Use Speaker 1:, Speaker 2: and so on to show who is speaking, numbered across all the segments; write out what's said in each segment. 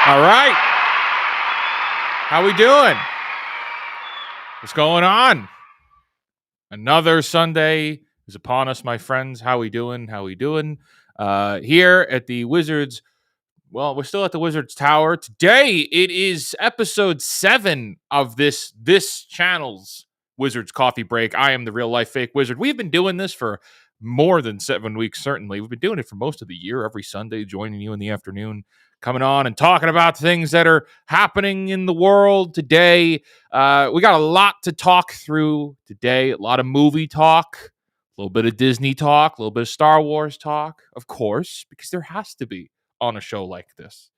Speaker 1: All right. How we doing? What's going on? Another Sunday is upon us, my friends. How we doing? How we doing? Here at the Wizards. Well, we're still at the Wizards Tower. Today it is episode 7 of this channel's Wizards Coffee Break. I am the real life fake wizard. We've been doing this for more than 7 weeks, certainly. We've been doing it for most of the year, every Sunday, joining you in the afternoon, coming on and talking about things that are happening in the world today. We got a lot to talk through today, a lot of movie talk, a little bit of Disney talk, a little bit of Star Wars talk, of course, because there has to be on a show like this.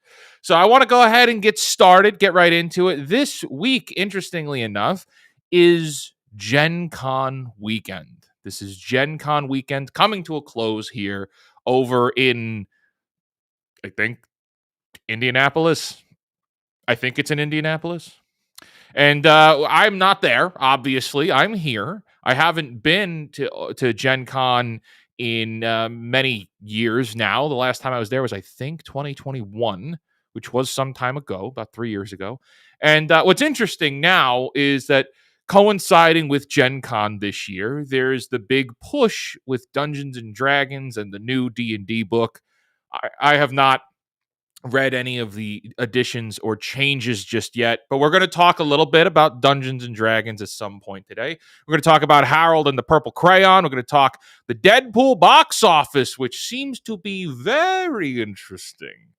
Speaker 1: So I want to go ahead and get started, get right into it. This week, interestingly enough, is Gen Con weekend. This is Gen Con weekend coming to a close here over in, I think, Indianapolis. I think it's in Indianapolis. And I'm not there, obviously. I'm here. I haven't been to Gen Con in many years now. The last time I was there was, I think, 2021, which was some time ago, about 3 years ago. And what's interesting now is that coinciding with Gen Con this year, there's the big push with Dungeons and Dragons and the new D&D book. I have not read any of the additions or changes just yet, but we're going to talk a little bit about Dungeons and Dragons at some point today. We're going to talk about Harold and the Purple Crayon. We're going to talk the Deadpool box office, which seems to be very interesting.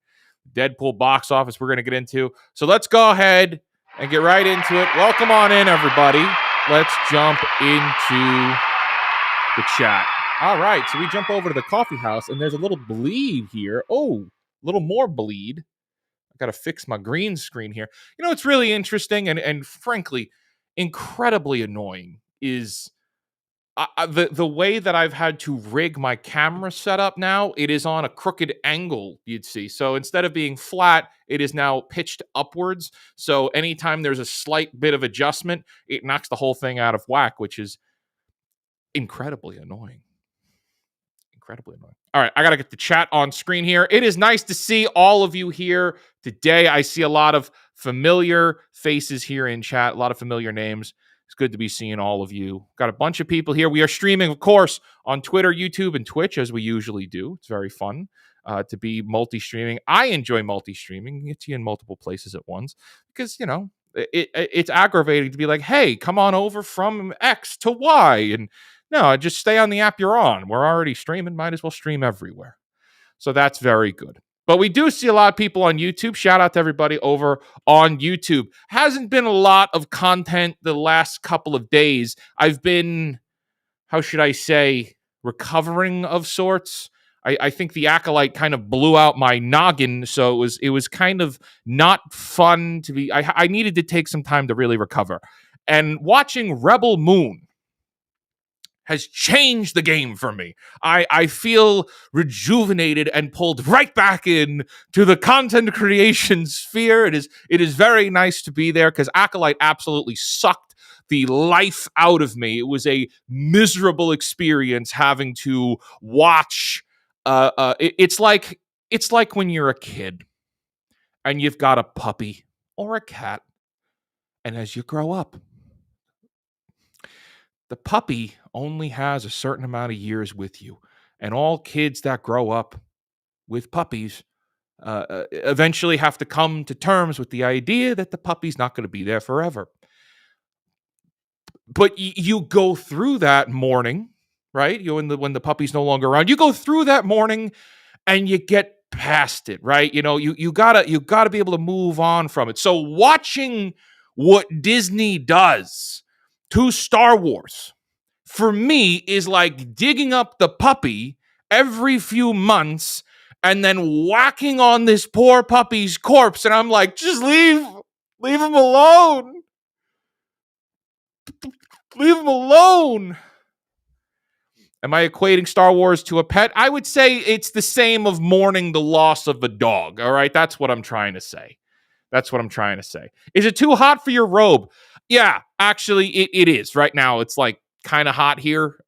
Speaker 1: Deadpool box office we're going to get into. So let's go ahead and get right into it. Welcome on in, everybody. Let's jump into the chat. All right, so we jump over to the coffee house, and there's a little bleed here. Oh, a little more bleed. I got to fix my green screen here. You know, it's really interesting and frankly, incredibly annoying is the way that I've had to rig my camera setup now. It is on a crooked angle, you'd see. So instead of being flat, it is now pitched upwards. So anytime there's a slight bit of adjustment, it knocks the whole thing out of whack, which is incredibly annoying. Incredibly annoying. All right, I got to get the chat on screen here. It is nice to see all of you here today. I see a lot of familiar faces here in chat, a lot of familiar names. It's good to be seeing all of you. Got a bunch of people here. We are streaming, of course, on Twitter, YouTube, and Twitch, as we usually do. It's very fun to be multi-streaming. I enjoy multi-streaming. Get you in multiple places at once because, you know, it's aggravating to be like, hey, come on over from X to Y, and no, just stay on the app you're on. We're already streaming. Might as well stream everywhere. So that's very good. But we do see a lot of people on YouTube. Shout out to everybody over on YouTube. Hasn't been a lot of content the last couple of days. I've been, how should I say, recovering of sorts. I think the Acolyte kind of blew out my noggin, so it was kind of not fun to be. I needed to take some time to really recover. And watching Rebel Moon has changed the game for me. I feel rejuvenated and pulled right back in to the content creation sphere. It is very nice to be there because Acolyte absolutely sucked the life out of me. It was a miserable experience having to watch. It's like when you're a kid and you've got a puppy or a cat, and as you grow up, the puppy only has a certain amount of years with you. And all kids that grow up with puppies eventually have to come to terms with the idea that the puppy's not going to be there forever. But you go through that morning, right? When the puppy's no longer around, you go through that morning and you get past it, right? You know, you gotta be able to move on from it. So watching what Disney does to Star Wars, for me, is like digging up the puppy every few months and then whacking on this poor puppy's corpse. And I'm like, just leave him alone. Leave him alone. Am I equating Star Wars to a pet? I would say it's the same of mourning the loss of a dog. All right, that's what I'm trying to say. Is it too hot for your robe? Yeah, actually, it is. Right now, it's like kind of hot here.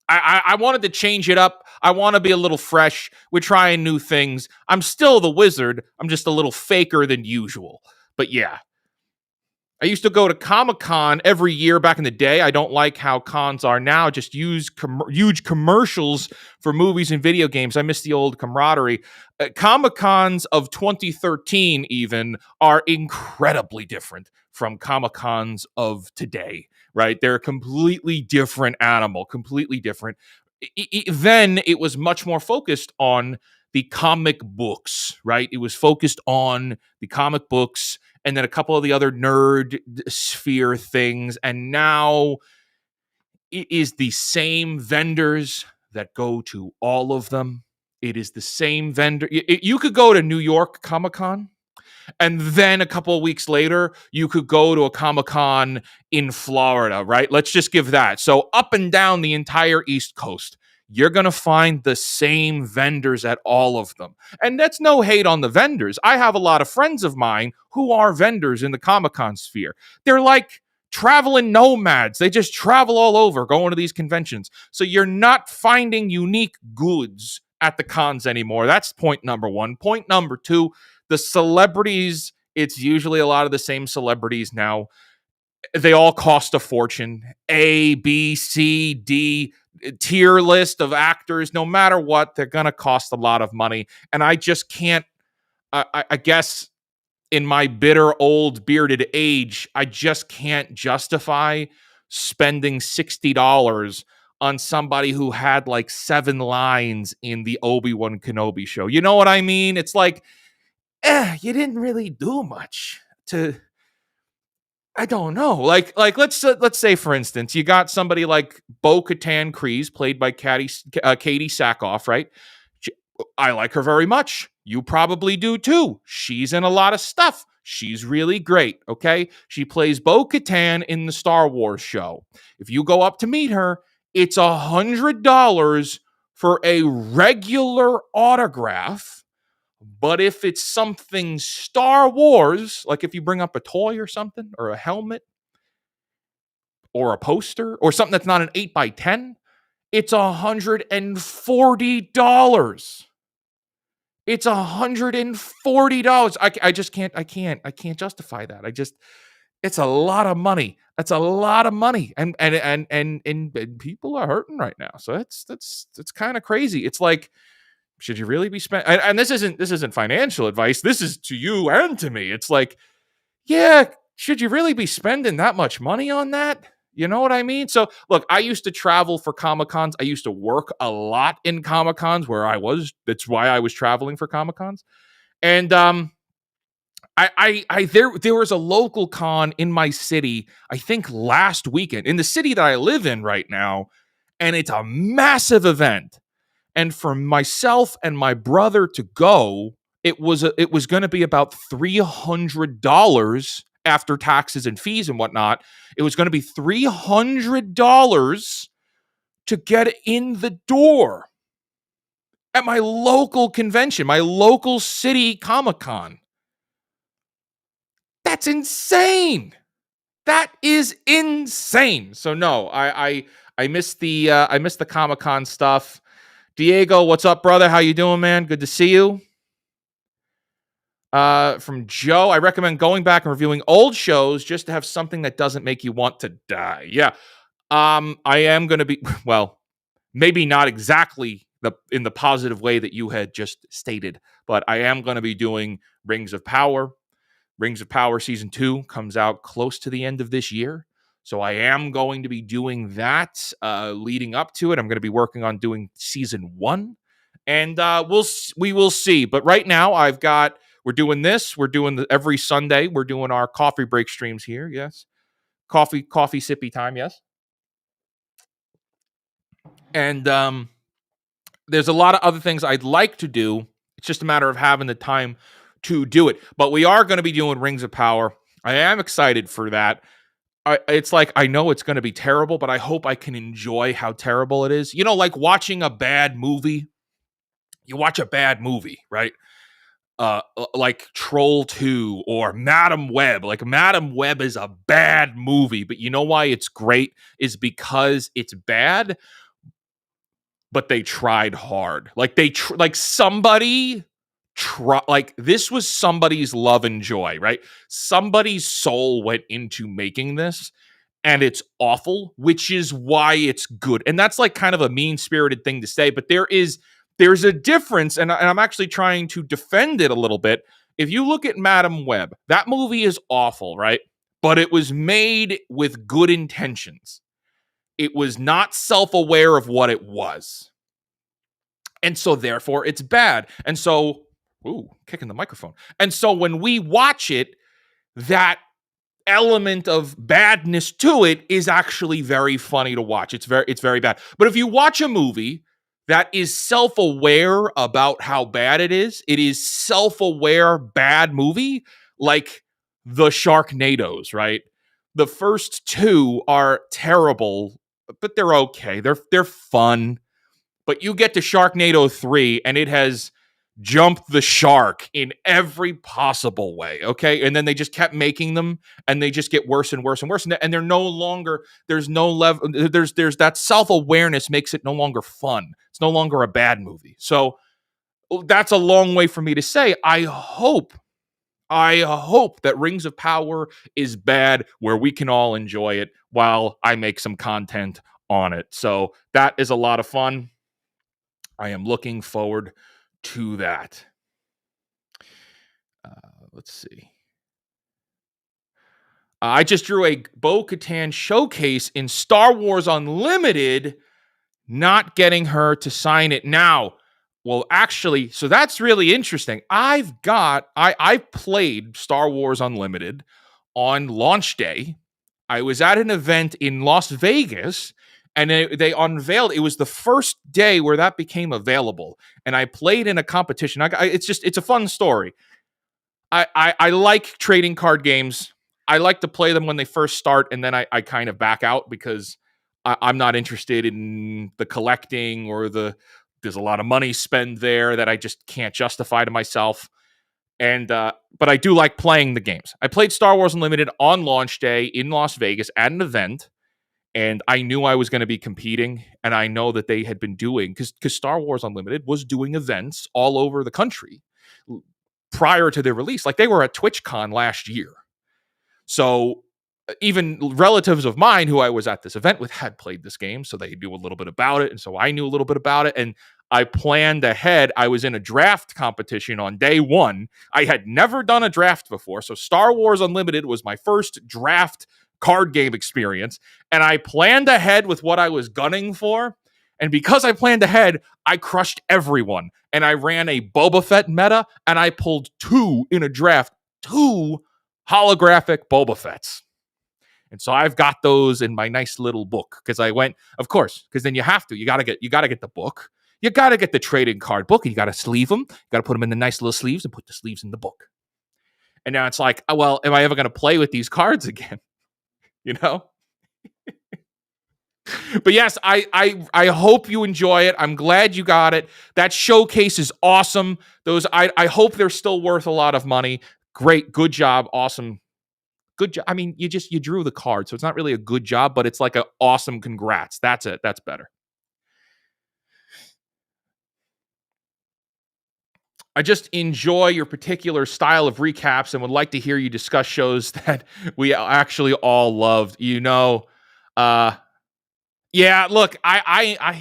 Speaker 1: I wanted to change it up. I want to be a little fresh. We're trying new things. I'm still the wizard. I'm just a little faker than usual. But yeah, I used to go to Comic-Con every year back in the day. I don't like how cons are now. Just use huge commercials for movies and video games. I miss the old camaraderie. Comic-Cons of 2013 even are incredibly different from Comic-Cons of today, right? They're a completely different animal, completely different. Then it was much more focused on the comic books, right? It was focused on the comic books and then a couple of the other nerd sphere things. And now it is the same vendors that go to all of them. It is the same vendor. You could go to New York Comic Con, and then a couple of weeks later, you could go to a Comic-Con in Florida, right? Let's just give that. So up and down the entire East Coast, you're going to find the same vendors at all of them. And that's no hate on the vendors. I have a lot of friends of mine who are vendors in the Comic-Con sphere. They're like traveling nomads. They just travel all over going to these conventions. So you're not finding unique goods at the cons anymore. That's point number one. Point number two, the celebrities, it's usually a lot of the same celebrities now. They all cost a fortune. A, B, C, D, tier list of actors. No matter what, they're going to cost a lot of money. And I just can't, I guess in my bitter old bearded age, I just can't justify spending $60 on somebody who had like 7 lines in the Obi-Wan Kenobi show. You know what I mean? It's like, you didn't really do much to, I don't know. Like let's say for instance, you got somebody like Bo-Katan Kryze, played by Katie Sackhoff, right? I like her very much. You probably do too. She's in a lot of stuff. She's really great, okay? She plays Bo-Katan in the Star Wars show. If you go up to meet her, it's $100 for a regular autograph. But if it's something Star Wars, like if you bring up a toy or something, or a helmet, or a poster, or something that's not an 8x10, it's $140. It's $140. I just can't justify that. It's a lot of money. That's a lot of money. And people are hurting right now. So that's kind of crazy. It's like, should you really be spending? And this isn't financial advice. This is to you and to me. It's like, yeah, should you really be spending that much money on that? You know what I mean? So look, I used to travel for Comic-Cons. I used to work a lot in Comic-Cons where I was. That's why I was traveling for Comic-Cons. And there was a local con in my city, I think last weekend, in the city that I live in right now, and it's a massive event. And for myself and my brother to go, it was going to be about $300 after taxes and fees and whatnot. It was going to be $300 to get in the door at my local convention, my local city Comic-Con. That's insane. That is insane. So no, I missed the Comic-Con stuff. Diego, what's up, brother? How you doing, man? Good to see you. From Joe, I recommend going back and reviewing old shows just to have something that doesn't make you want to die. Yeah. I am going to be, well, maybe not exactly in the positive way that you had just stated, but I am going to be doing Rings of Power. Rings of Power Season 2 comes out close to the end of this year. So I am going to be doing that leading up to it. I'm going to be working on doing Season 1. And we will see. But right now, we're doing this. We're doing every Sunday. We're doing our coffee break streams here. Yes. Coffee sippy time. Yes. And there's a lot of other things I'd like to do. It's just a matter of having the time to do it. But we are going to be doing Rings of Power. I am excited for that. It's like, I know it's going to be terrible, but I hope I can enjoy how terrible it is. You know, like watching a bad movie. You watch a bad movie, right? Like Troll 2 or Madam Web. Like Madam Web is a bad movie, but you know why it's great is because it's bad, but they tried hard. Like somebody like this was somebody's love and joy, right? Somebody's soul went into making this, and it's awful, which is why it's good. And that's like kind of a mean-spirited thing to say, but there's a difference, and I'm actually trying to defend it a little bit. If you look at Madam Web, that movie is awful, right? But it was made with good intentions. It was not self-aware of what it was. And so therefore it's bad. And so, kicking the microphone. And so when we watch it, that element of badness to it is actually very funny to watch. It's very bad. But if you watch a movie that is self-aware about how bad it is self-aware bad movie, like the Sharknadoes, right? The first two are terrible, but they're okay. They're fun. But you get to Sharknado 3 and it has jumped the shark in every possible way, okay? And then they just kept making them, and they just get worse and worse and worse. And they're no longer, there's no level, there's that self-awareness makes it no longer fun. It's no longer a bad movie. So that's a long way for me to say, I hope that Rings of Power is bad where we can all enjoy it while I make some content on it. So that is a lot of fun. I am looking forward to that. Let's see. I just drew a Bo-Katan showcase in Star Wars Unlimited, not getting her to sign it now. Well, actually, so that's really interesting. I played Star Wars Unlimited on launch day. I was at an event in Las Vegas, and they unveiled, it was the first day where that became available. And I played in a competition. It's a fun story. I like trading card games. I like to play them when they first start, and then I kind of back out because I'm not interested in the collecting or there's a lot of money spent there that I just can't justify to myself. And but I do like playing the games. I played Star Wars Unlimited on launch day in Las Vegas at an event. And I knew I was going to be competing, and I know that they had been doing, because Star Wars Unlimited was doing events all over the country prior to their release. Like they were at TwitchCon last year. So even relatives of mine who I was at this event with had played this game, so they knew a little bit about it. And so I knew a little bit about it. And I planned ahead. I was in a draft competition on day one. I had never done a draft before. So Star Wars Unlimited was my first draft card game experience. And I planned ahead with what I was gunning for. And because I planned ahead, I crushed everyone. And I ran a Boba Fett meta, and I pulled 2 in a draft, 2 holographic Boba Fetts. And so I've got those in my nice little book, because I went, of course, because then you have to. You gotta get the book. You gotta get the trading card book, and you gotta sleeve them. You gotta put them in the nice little sleeves and put the sleeves in the book. And now it's like, oh, well, am I ever gonna play with these cards again? You know? But yes, I hope you enjoy it. I'm glad you got it. That showcase is awesome. I hope they're still worth a lot of money. Great, good job, awesome. Good job. I mean, you drew the card, so it's not really a good job, but it's like an awesome congrats. That's it. That's better. I just enjoy your particular style of recaps and would like to hear you discuss shows that we actually all loved. Yeah, look, I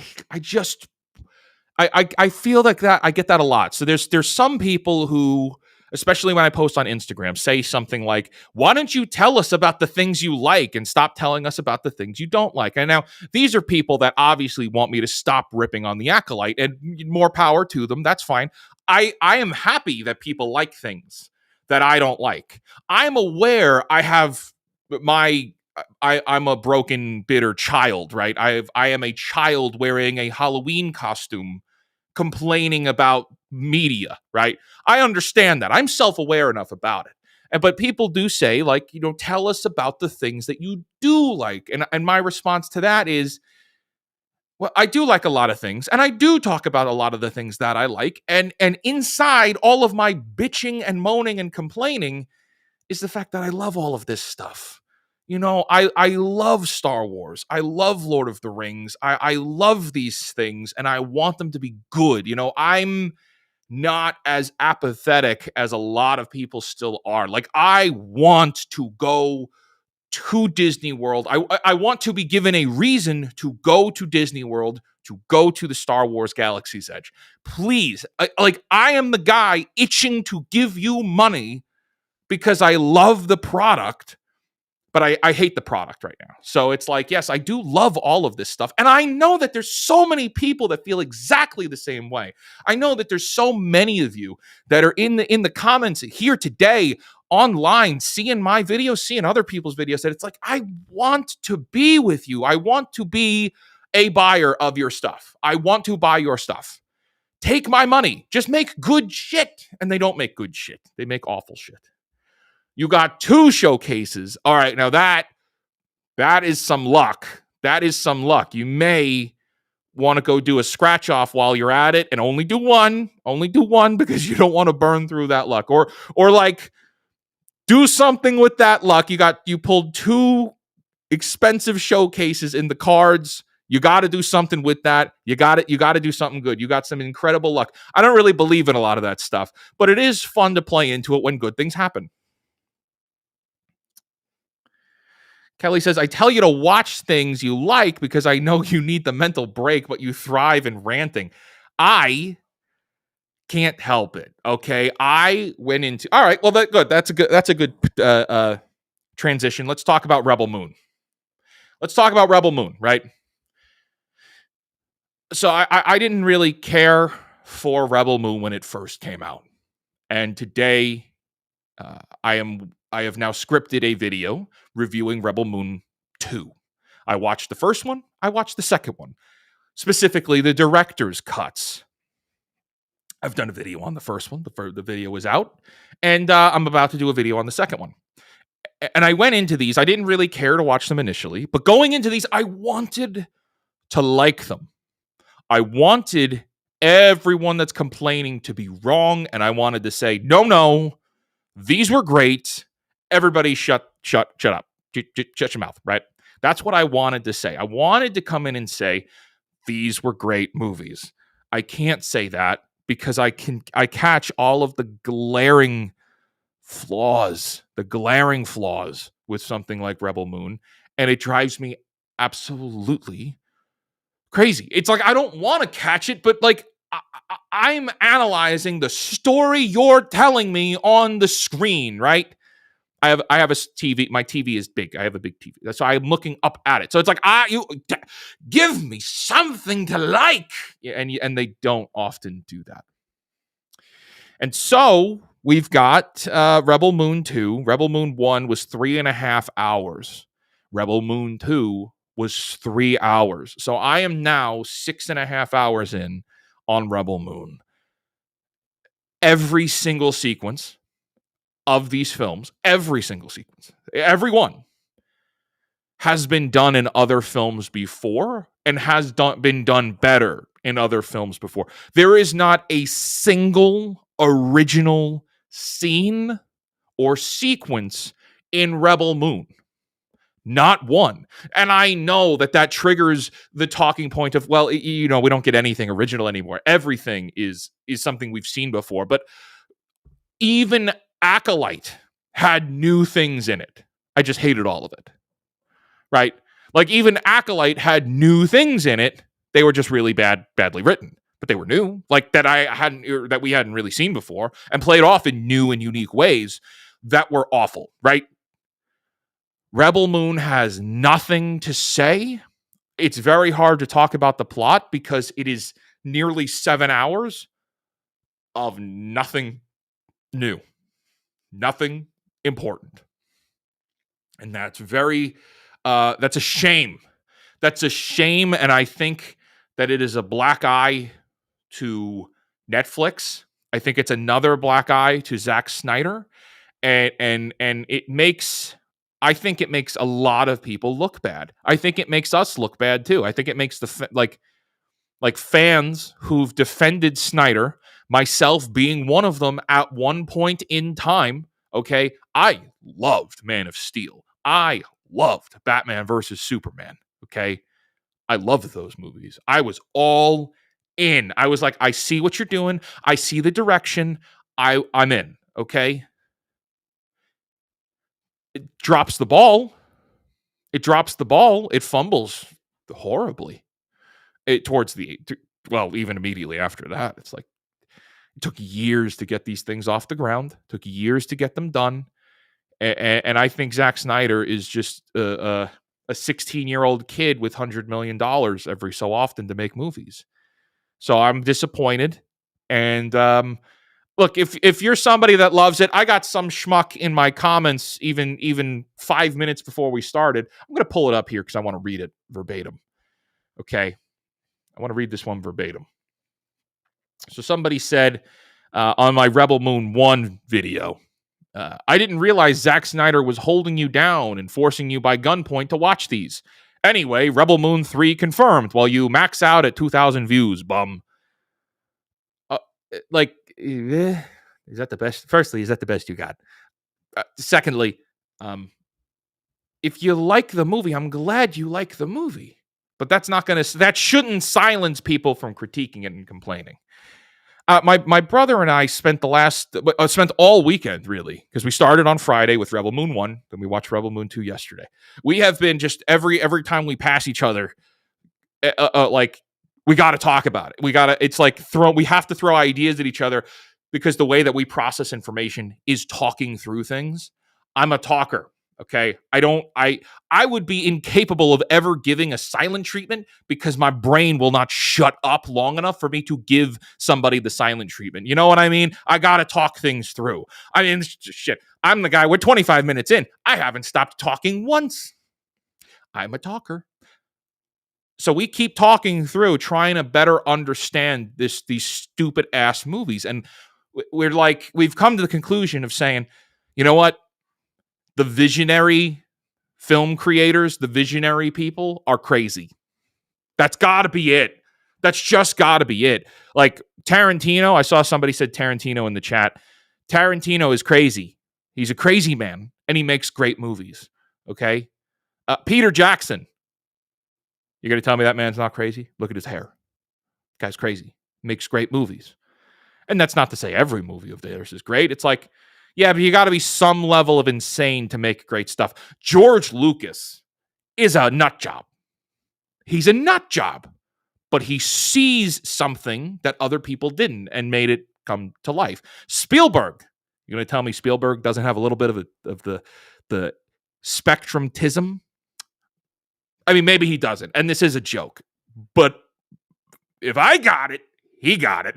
Speaker 1: feel like that I get that a lot. So there's some people who, especially when I post on Instagram, say something like, why don't you tell us about the things you like and stop telling us about the things you don't like? And now these are people that obviously want me to stop ripping on the Acolyte, and more power to them. That's fine. I am happy that people like things that I don't like. I'm aware I'm a broken, bitter child, right? I am a child wearing a Halloween costume, complaining about media, right? I understand that. I'm self-aware enough about it. But people do say, like, tell us about the things that you do like. And my response to that is, well, I do like a lot of things, and I do talk about a lot of the things that I like. And inside all of my bitching and moaning and complaining is the fact that I love all of this stuff. I love Star Wars. I love Lord of the Rings. I love these things and I want them to be good. I'm not as apathetic as a lot of people still are. Like, I want to go to Disney World. I want to be given a reason to go to Disney World, to go to the Star Wars Galaxy's Edge. Please, I am the guy itching to give you money because I love the product, but I hate the product right now. So it's like, yes, I do love all of this stuff. And I know that there's so many people that feel exactly the same way. I know that there's so many of you that are in the comments here today online, seeing my videos, seeing other people's videos, that it's like, I want to be with you. I want to be a buyer of your stuff. I want to buy your stuff. Take my money. Just make good shit. And they don't make good shit. They make awful shit. You got 2 showcases. All right, now that is some luck. That is some luck. You may want to go do a scratch off while you're at it and only do one. Only do one because you don't want to burn through that luck. Or like, do something with that luck. You pulled 2 expensive showcases in the cards. You got to do something with that. You got to do something good. You got some incredible luck. I don't really believe in a lot of that stuff, but it is fun to play into it when good things happen. Kelly says, I tell you to watch things you like because I know you need the mental break, but you thrive in ranting. I can't help it. Okay. I went into, all right. Well, good. That's a good transition. Let's talk about Rebel Moon. Right? So I didn't really care for Rebel Moon when it first came out. And today I have now scripted a video reviewing Rebel Moon 2. I watched the first one. I watched the second one. Specifically, the director's cuts. I've done a video on the first one. The video is out. And I'm about to do a video on the second one. And I went into these. I didn't really care to watch them initially. But going into these, I wanted to like them. I wanted everyone that's complaining to be wrong. And I wanted to say, no, these were great. Everybody shut up. Shut your mouth, right? That's what I wanted to say. I wanted to come in and say, these were great movies. I can't say that because I catch all of the glaring flaws with something like Rebel Moon, and it drives me absolutely crazy. It's like, I don't want to catch it, but like, I'm analyzing the story you're telling me on the screen, right? I have a TV. My TV is big. I have a big TV. So I'm looking up at it. So it's like, give me something to like. And they don't often do that. And so we've got Rebel Moon 2. Rebel Moon 1 was 3.5 hours. Rebel Moon 2 was 3 hours. So I am now 6.5 hours in on Rebel Moon. Every single sequence of these films, every single sequence, every one, has been done in other films before and has been done better in other films before. There is not a single original scene or sequence in Rebel Moon. Not one. And I know that triggers the talking point of, well, we don't get anything original anymore. Everything is something we've seen before. But even Acolyte had new things in it. I just hated all of it. Right? Like, even Acolyte had new things in it. They were just really badly written, but they were new, like that we hadn't really seen before, and played off in new and unique ways that were awful. Right? Rebel Moon has nothing to say. It's very hard to talk about the plot because it is nearly 7 hours of nothing new. Nothing important. And that's that's a shame. That's a shame. And I think that it is a black eye to Netflix. I think it's another black eye to Zack Snyder. And I think it makes a lot of people look bad. I think it makes us look bad too. I think it makes like fans who've defended Snyder, myself being one of them at one point in time. Okay, I loved Man of Steel. I loved Batman versus Superman. Okay. I loved those movies. I was all in. I was like, I see what you're doing. I see the direction. I'm in. Okay. It drops the ball. It drops the ball. It fumbles horribly. Towards the, well, even immediately after that, it's like it took years to get these things off the ground. Took years to get them done. And I think Zack Snyder is just a 16-year-old kid with $100 million every so often to make movies. So I'm disappointed. And look, if you're somebody that loves it, I got some schmuck in my comments even 5 minutes before we started. I'm going to pull it up here because I want to read it verbatim. Okay. I want to read this one verbatim. So somebody said on my Rebel Moon 1 video, I didn't realize Zack Snyder was holding you down and forcing you by gunpoint to watch these. Anyway, Rebel Moon 3 confirmed while you max out at 2,000 views, bum. Is that the best? Firstly, is that the best you got? Secondly, if you like the movie, I'm glad you like the movie. But that shouldn't silence people from critiquing it and complaining. My brother and I spent all weekend, really, because we started on Friday with Rebel Moon 1, then we watched Rebel Moon 2 yesterday. We have been just every time we pass each other, like, we got to talk about it. It's like we have to throw ideas at each other because the way that we process information is talking through things. I'm a talker. Okay. I would be incapable of ever giving a silent treatment because my brain will not shut up long enough for me to give somebody the silent treatment. You know what I mean? I got to talk things through. I mean, shit. I'm the guy, we're 25 minutes in. I haven't stopped talking once. I'm a talker. So we keep talking through, trying to better understand these stupid ass movies. And we've come to the conclusion of saying, you know what? The visionary film creators, the visionary people are crazy. That's got to be it. That's just got to be it. Like Tarantino, I saw somebody said Tarantino in the chat. Tarantino is crazy. He's a crazy man, and he makes great movies. Okay? Peter Jackson. You're going to tell me that man's not crazy? Look at his hair. Guy's crazy. Makes great movies. And that's not to say every movie of theirs is great. It's like, yeah, but you got to be some level of insane to make great stuff. George Lucas is a nut job. He's a nut job. But he sees something that other people didn't and made it come to life. Spielberg. You're going to tell me Spielberg doesn't have a little bit of the spectrumtism? I mean, maybe he doesn't. And this is a joke. But if I got it, he got it.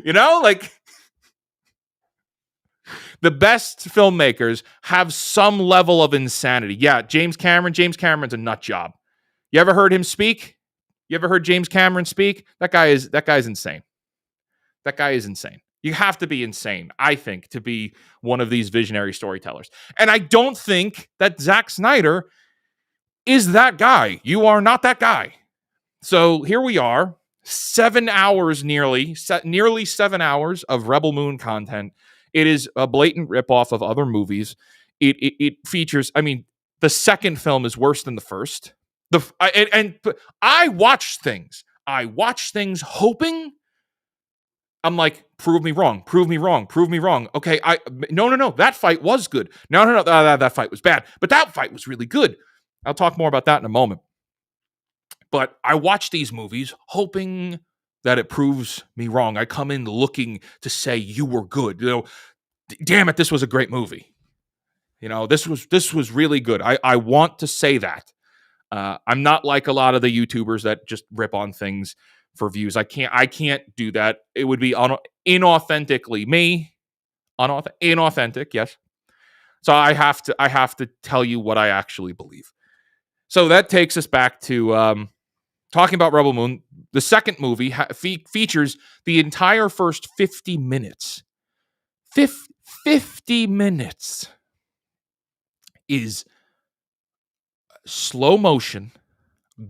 Speaker 1: You know, like the best filmmakers have some level of insanity. Yeah, James Cameron's a nut job. You ever heard him speak? You ever heard James Cameron speak? That guy's insane. That guy is insane. You have to be insane, I think, to be one of these visionary storytellers. And I don't think that Zack Snyder is that guy. You are not that guy. So here we are, 7 hours nearly 7 hours of Rebel Moon content. It is a blatant ripoff of other movies. It features, I mean, the second film is worse than the first. I watch things. I watch things hoping. I'm like, prove me wrong. Okay, no. That fight was good. No. That fight was bad. But that fight was really good. I'll talk more about that in a moment. But I watch these movies hoping that it proves me wrong. I come in looking to say you were good. You know, damn it, this was a great movie. You know, this was really good. I want to say that. I'm not like a lot of the YouTubers that just rip on things for views. I can't do that. It would be inauthentically me. Inauthentic, yes. So I have to tell you what I actually believe. So that takes us back to talking about Rebel Moon. The second movie features the entire first 50 minutes. 50 minutes is slow motion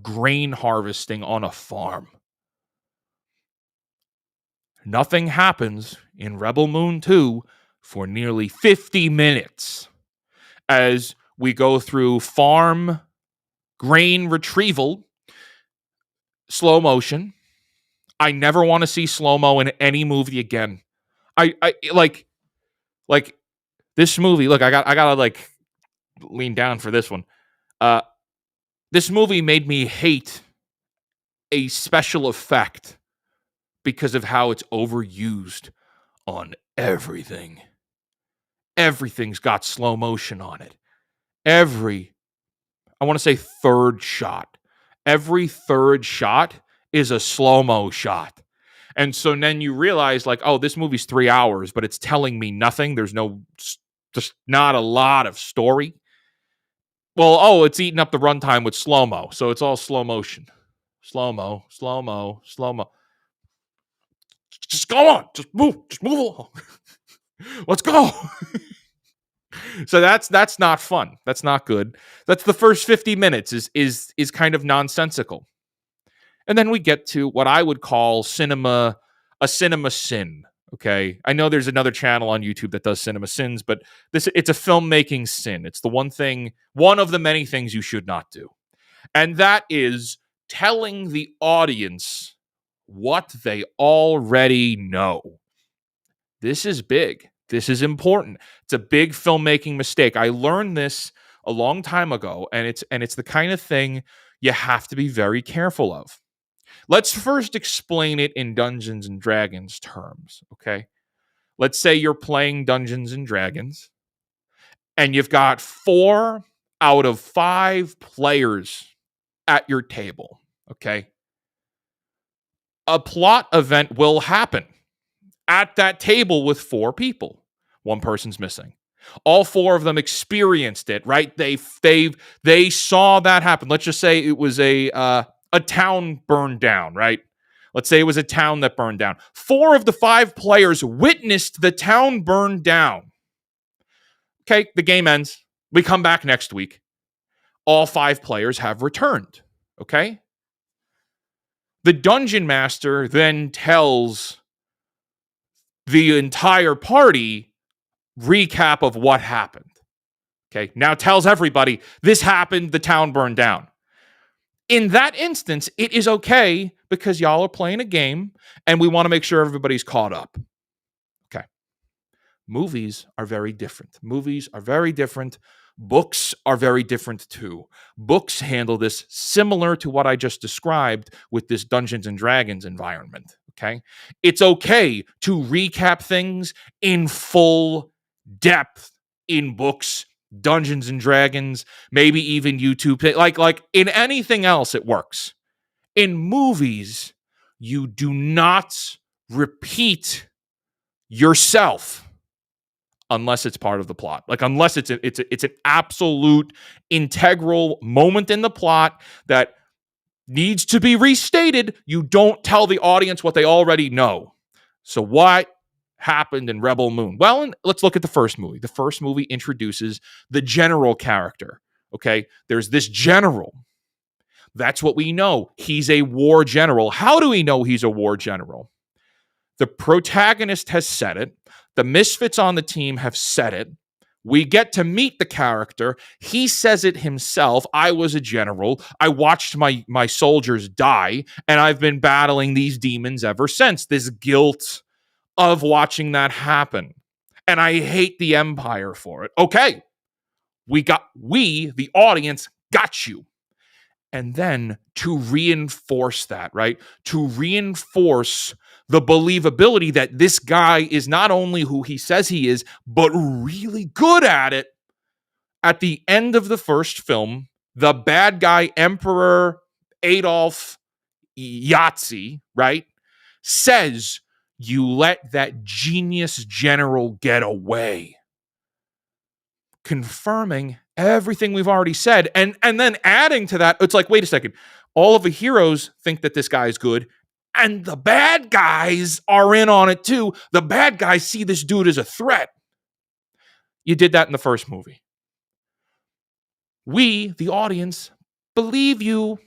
Speaker 1: grain harvesting on a farm. Nothing happens in Rebel Moon 2 for nearly 50 minutes as We go through farm grain retrieval, slow motion. I never want to see slow-mo in any movie again. I like this movie. Look, I gotta like lean down for this one. Uh this movie made me hate a special effect because of how it's overused on everything. Everything's got slow motion on it. I want to say third shot. Every third shot is a slow-mo shot. And so then you realize, like, oh, this movie's 3 hours, but it's telling me nothing. There's just not a lot of story. Well, oh, it's eating up the runtime with slow-mo. So it's all slow motion. Slow-mo, slow-mo, slow-mo. Just go on. Just move along. Let's go. So that's not fun. That's not good. That's the first 50 minutes is kind of nonsensical. And then we get to what I would call a cinema sin. Okay. I know there's another channel on YouTube that does cinema sins, but it's a filmmaking sin. It's the one of the many things you should not do. And that is telling the audience what they already know. This is big. This is important. It's a big filmmaking mistake. I learned this a long time ago, and it's the kind of thing you have to be very careful of. Let's first explain it in Dungeons and Dragons terms, okay? Let's say you're playing Dungeons and Dragons, and you've got 4 out of 5 players at your table, okay? A plot event will happen at that table with 4 people. One person's missing. All 4 of them experienced it, right? They saw that happen. Let's just say it was a town burned down, right? Let's say it was a town that burned down. 4 of the 5 players witnessed the town burn down. Okay, the game ends. We come back next week. All 5 players have returned. Okay? The dungeon master then tells the entire party recap of what happened. Okay, now tells everybody this happened, the town burned down. In that instance, it is okay because y'all are playing a game and we want to make sure everybody's caught up. Okay. Movies are very different. Books are very different too. Books handle this similar to what I just described with this Dungeons and Dragons environment. Okay. It's okay to recap things in full depth in books, Dungeons and Dragons, maybe even YouTube. Like in anything else, it works. In movies, you do not repeat yourself unless it's part of the plot. Like unless it's an absolute integral moment in the plot that needs to be restated, you don't tell the audience what they already know. So what happened in Rebel Moon? Well, let's look at the first movie. The first movie introduces the general character. Okay, there's this general. That's what we know. He's a war general. How do we know he's a war general? The protagonist has said it. The misfits on the team have said it. We get to meet the character. He says it himself. I was a general. I watched my soldiers die, and I've been battling these demons ever since. This guilt of watching that happen. And I hate the Empire for it. Okay. We, the audience, got you. And then to reinforce that, right? To reinforce the believability that this guy is not only who he says he is, but really good at it. At the end of the first film, the bad guy, Emperor Adolf Yahtzee, right, says, you let that genius general get away. Confirming everything we've already said. And then adding to that, it's like, wait a second. All of the heroes think that this guy is good. And the bad guys are in on it too. The bad guys see this dude as a threat. You did that in the first movie. We, the audience, believe you.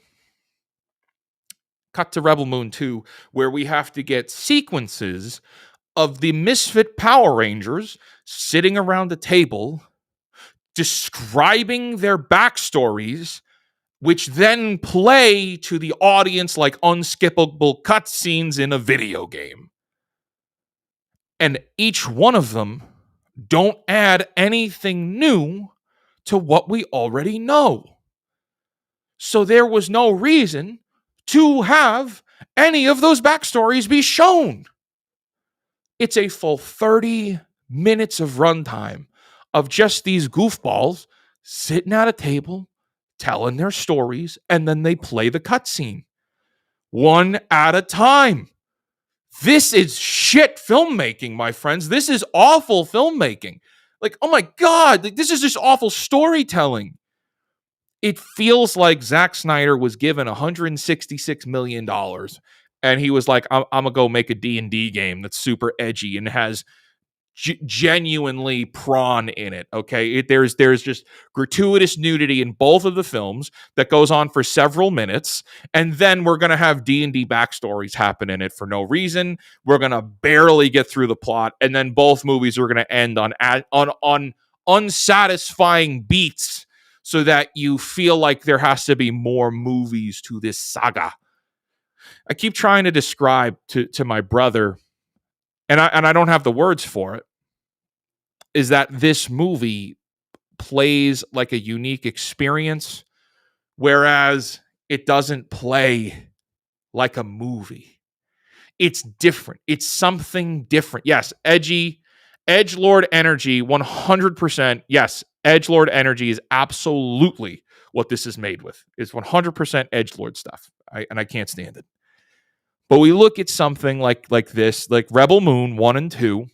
Speaker 1: Cut to Rebel Moon 2, where we have to get sequences of the misfit Power Rangers sitting around a table describing their backstories, which then play to the audience like unskippable cutscenes in a video game. And each one of them don't add anything new to what we already know. So there was no reason to have any of those backstories be shown. It's a full 30 minutes of runtime of just these goofballs sitting at a table, telling their stories, and then they play the cutscene one at a time. This is shit filmmaking, my friends. This is awful filmmaking. Like, oh my God, this is just awful storytelling. It feels like Zack Snyder was given $166 million and he was like, I'm going to go make a D&D game that's super edgy and has genuinely prawn in it. Okay, there's just gratuitous nudity in both of the films that goes on for several minutes, and then we're gonna have D&D backstories happen in it for no reason. We're gonna barely get through the plot, and then both movies are gonna end on unsatisfying beats, so that you feel like there has to be more movies to this saga. I keep trying to describe to my brother, and I don't have the words for it, is that this movie plays like a unique experience, whereas it doesn't play like a movie. It's different. It's something different. Yes, edgy, edgelord energy, 100%. Yes, edgelord energy is absolutely what this is made with. It's 100% edgelord stuff, and I can't stand it. But we look at something like this, like Rebel Moon 1 and 2,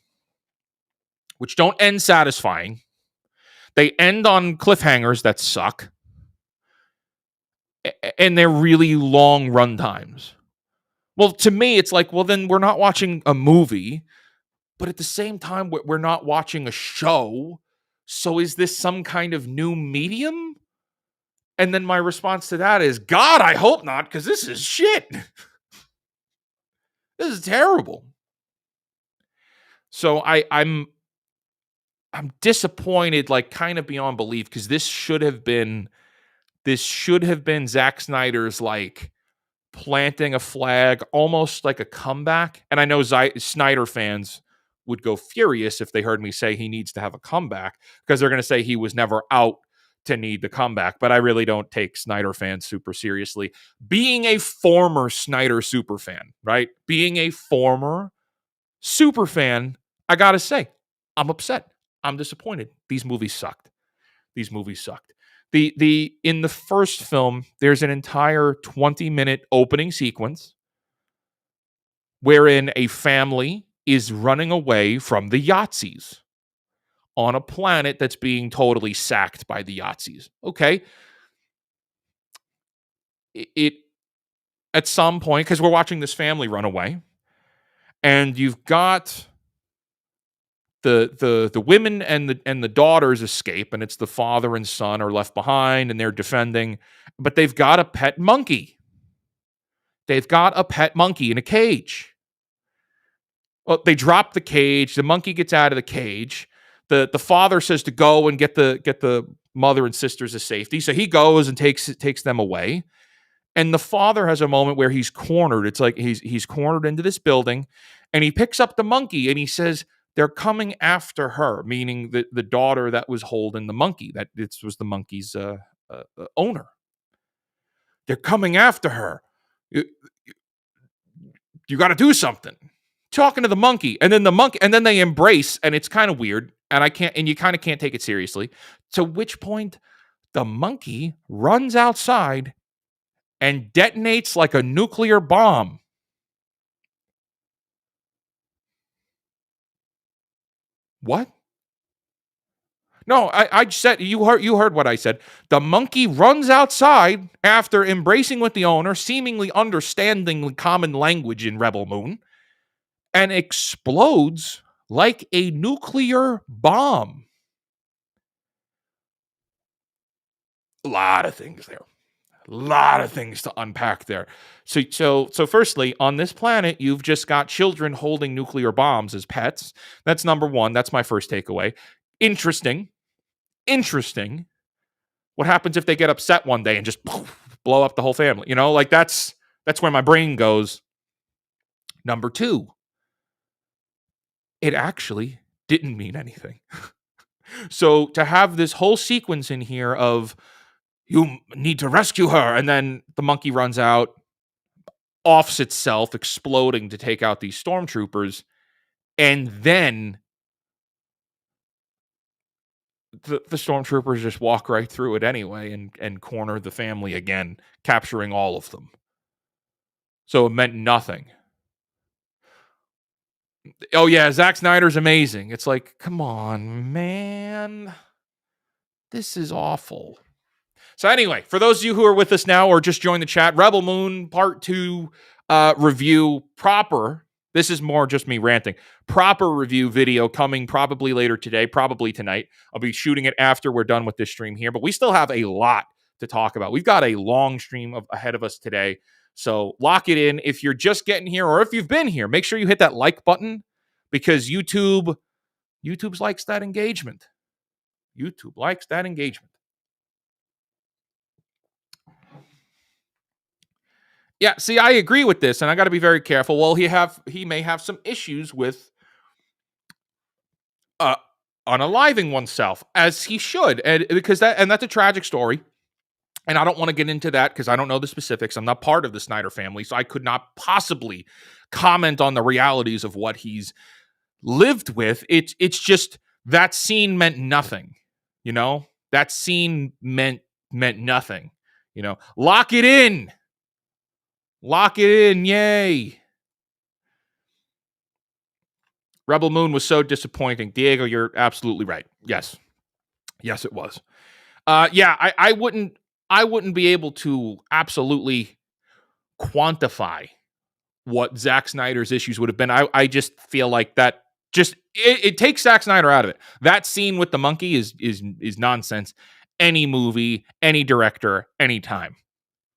Speaker 1: which don't end satisfying. They end on cliffhangers that suck. And they're really long run times. Well, to me, it's like, well, then we're not watching a movie, but at the same time, we're not watching a show. So is this some kind of new medium? And then my response to that is, God, I hope not, because this is shit. This is terrible. So I'm disappointed, like kind of beyond belief, because this should have been Zack Snyder's like planting a flag, almost like a comeback. And I know Snyder fans would go furious if they heard me say he needs to have a comeback, because they're going to say he was never out to need the comeback. But I really don't take Snyder fans super seriously. Being a former Snyder super fan, right? Being a former super fan, I got to say, I'm upset. I'm disappointed. These movies sucked. In the first film, there's an entire 20-minute opening sequence wherein a family is running away from the Yahtzees on a planet that's being totally sacked by the Yahtzees. Okay. It at some point, because we're watching this family run away, and you've got the women and the daughters escape, and it's the father and son are left behind, and they're defending, but they've got a pet monkey. They've got a pet monkey in a cage. Well, they drop the cage. The monkey gets out of the cage. The father says to go and get the mother and sisters to safety. So he goes and takes them away. And the father has a moment where he's cornered. It's like he's cornered into this building, and he picks up the monkey and he says, they're coming after her, meaning the daughter that was holding the monkey. That this was the monkey's owner. They're coming after her. You got to do something. Talking to the monkey, and then they embrace, and it's kind of weird, and you kind of can't take it seriously. To which point, the monkey runs outside and detonates like a nuclear bomb. What? No, I said, you heard what I said. The monkey runs outside after embracing with the owner, seemingly understanding common language in Rebel Moon, and explodes like a nuclear bomb. A lot of things there. A lot of things to unpack there. So firstly, on this planet, you've just got children holding nuclear bombs as pets. That's number one. That's my first takeaway. Interesting. Interesting. What happens if they get upset one day and just blow up the whole family? Like that's where my brain goes. Number two, it actually didn't mean anything. So to have this whole sequence in here of you need to rescue her, and then the monkey runs out, offs itself, exploding to take out these stormtroopers, and then the stormtroopers just walk right through it anyway and corner the family again, capturing all of them. So it meant nothing. Oh yeah, Zack Snyder's amazing. It's like, come on, man. This is awful. So anyway, for those of you who are with us now or just joined the chat, Rebel Moon Part 2 review proper. This is more just me ranting. Proper review video coming probably later today, probably tonight. I'll be shooting it after we're done with this stream here, but we still have a lot to talk about. We've got a long stream ahead of us today. So lock it in. If you're just getting here or if you've been here, make sure you hit that like button because YouTube likes that engagement. YouTube likes that engagement. Yeah, see, I agree with this, and I got to be very careful. Well, he may have some issues with unaliving oneself, as he should, and that's a tragic story. And I don't want to get into that because I don't know the specifics. I'm not part of the Snyder family, so I could not possibly comment on the realities of what he's lived with. It's just that scene meant nothing, That scene meant nothing, Lock it in. Lock it in, yay. Rebel Moon was so disappointing. Diego, you're absolutely right. Yes, it was. I wouldn't be able to absolutely quantify what Zack Snyder's issues would have been. I just feel like that it takes Zack Snyder out of it. That scene with the monkey is nonsense. Any movie, any director, anytime.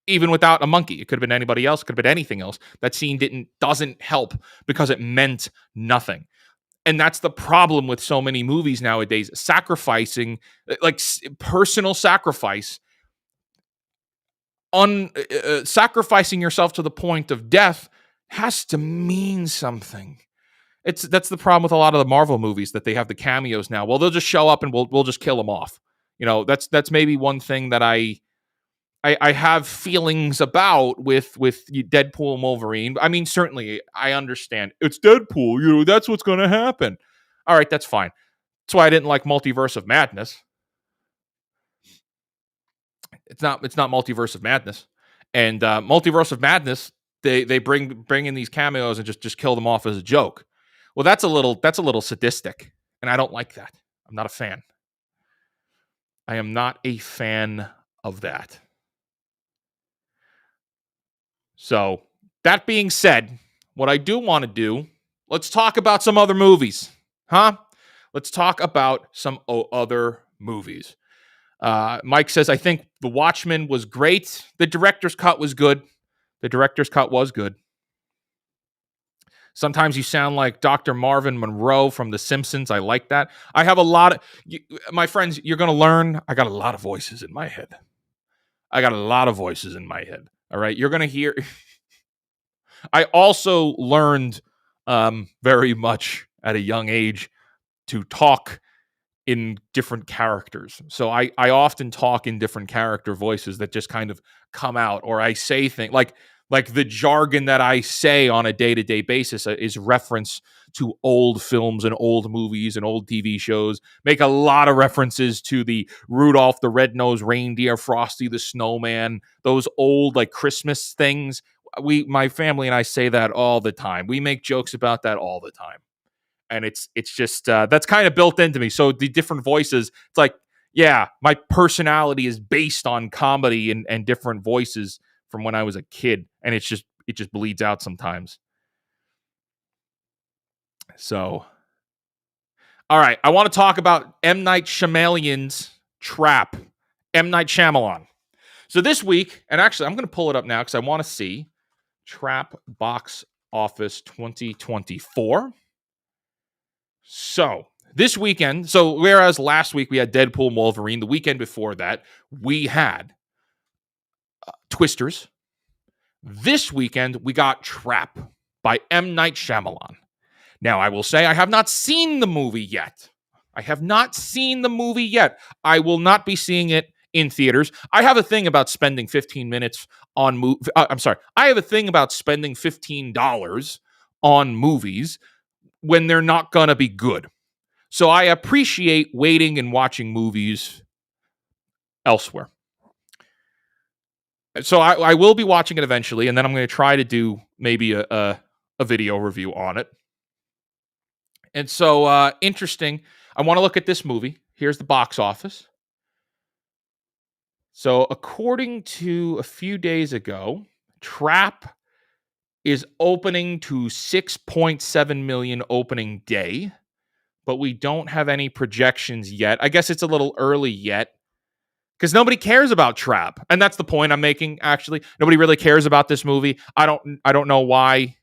Speaker 1: Even without a monkey, it could have been anybody else, could have been anything else. That scene doesn't help because it meant nothing. And that's the problem with so many movies nowadays. Sacrificing, like personal sacrifice, sacrificing yourself to the point of death has to mean something. That's the problem with a lot of the Marvel movies, that they have the cameos now. Well, they'll just show up and we'll just kill them off. That's maybe one thing that I have feelings about with Deadpool and Wolverine. I mean, certainly, I understand. It's Deadpool. That's what's going to happen. All right, that's fine. That's why I didn't like Multiverse of Madness. It's not Multiverse of Madness. And Multiverse of Madness, they bring in these cameos and just kill them off as a joke. Well, that's a little sadistic, and I don't like that. I'm not a fan. I am not a fan of that. So, that being said, what I do want to do, let's talk about some other movies. Huh? Let's talk about some other movies. Mike says, I think The Watchmen was great. The director's cut was good. Sometimes you sound like Dr. Marvin Monroe from The Simpsons. I like that. I have a lot of... my friends, you're going to learn. I got a lot of voices in my head. All right, you're going to hear... I also learned very much at a young age to talk in different characters. So I often talk in different character voices that just kind of come out, or I say things like the jargon that I say on a day-to-day basis is reference to old films and old movies and old TV shows. Make a lot of references to the Rudolph the Red-Nosed Reindeer, Frosty the Snowman, those old like Christmas things. My family and I say that all the time. We make jokes about that all the time. And it's just, that's kind of built into me. So the different voices, it's like, yeah, my personality is based on comedy and different voices from when I was a kid. And it just bleeds out sometimes. So, all right. I want to talk about M. Night Shyamalan's Trap. M. Night Shyamalan. So this week, and actually I'm going to pull it up now because I want to see Trap Box Office 2024. So this weekend, so whereas last week we had Deadpool and Wolverine, the weekend before that, we had Twisters. This weekend, we got Trap by M. Night Shyamalan. Now, I will say I have not seen the movie yet. I will not be seeing it in theaters. I have a thing about spending 15 minutes on I have a thing about spending $15 on movies when they're not going to be good. So I appreciate waiting and watching movies elsewhere. So I will be watching it eventually, and then I'm going to try to do maybe a video review on it. And so, interesting. I want to look at this movie. Here's the box office. So, according to a few days ago, Trap is opening to 6.7 million opening day, but we don't have any projections yet. I guess it's a little early yet because nobody cares about Trap, and that's the point I'm making. Actually, nobody really cares about this movie. I don't know why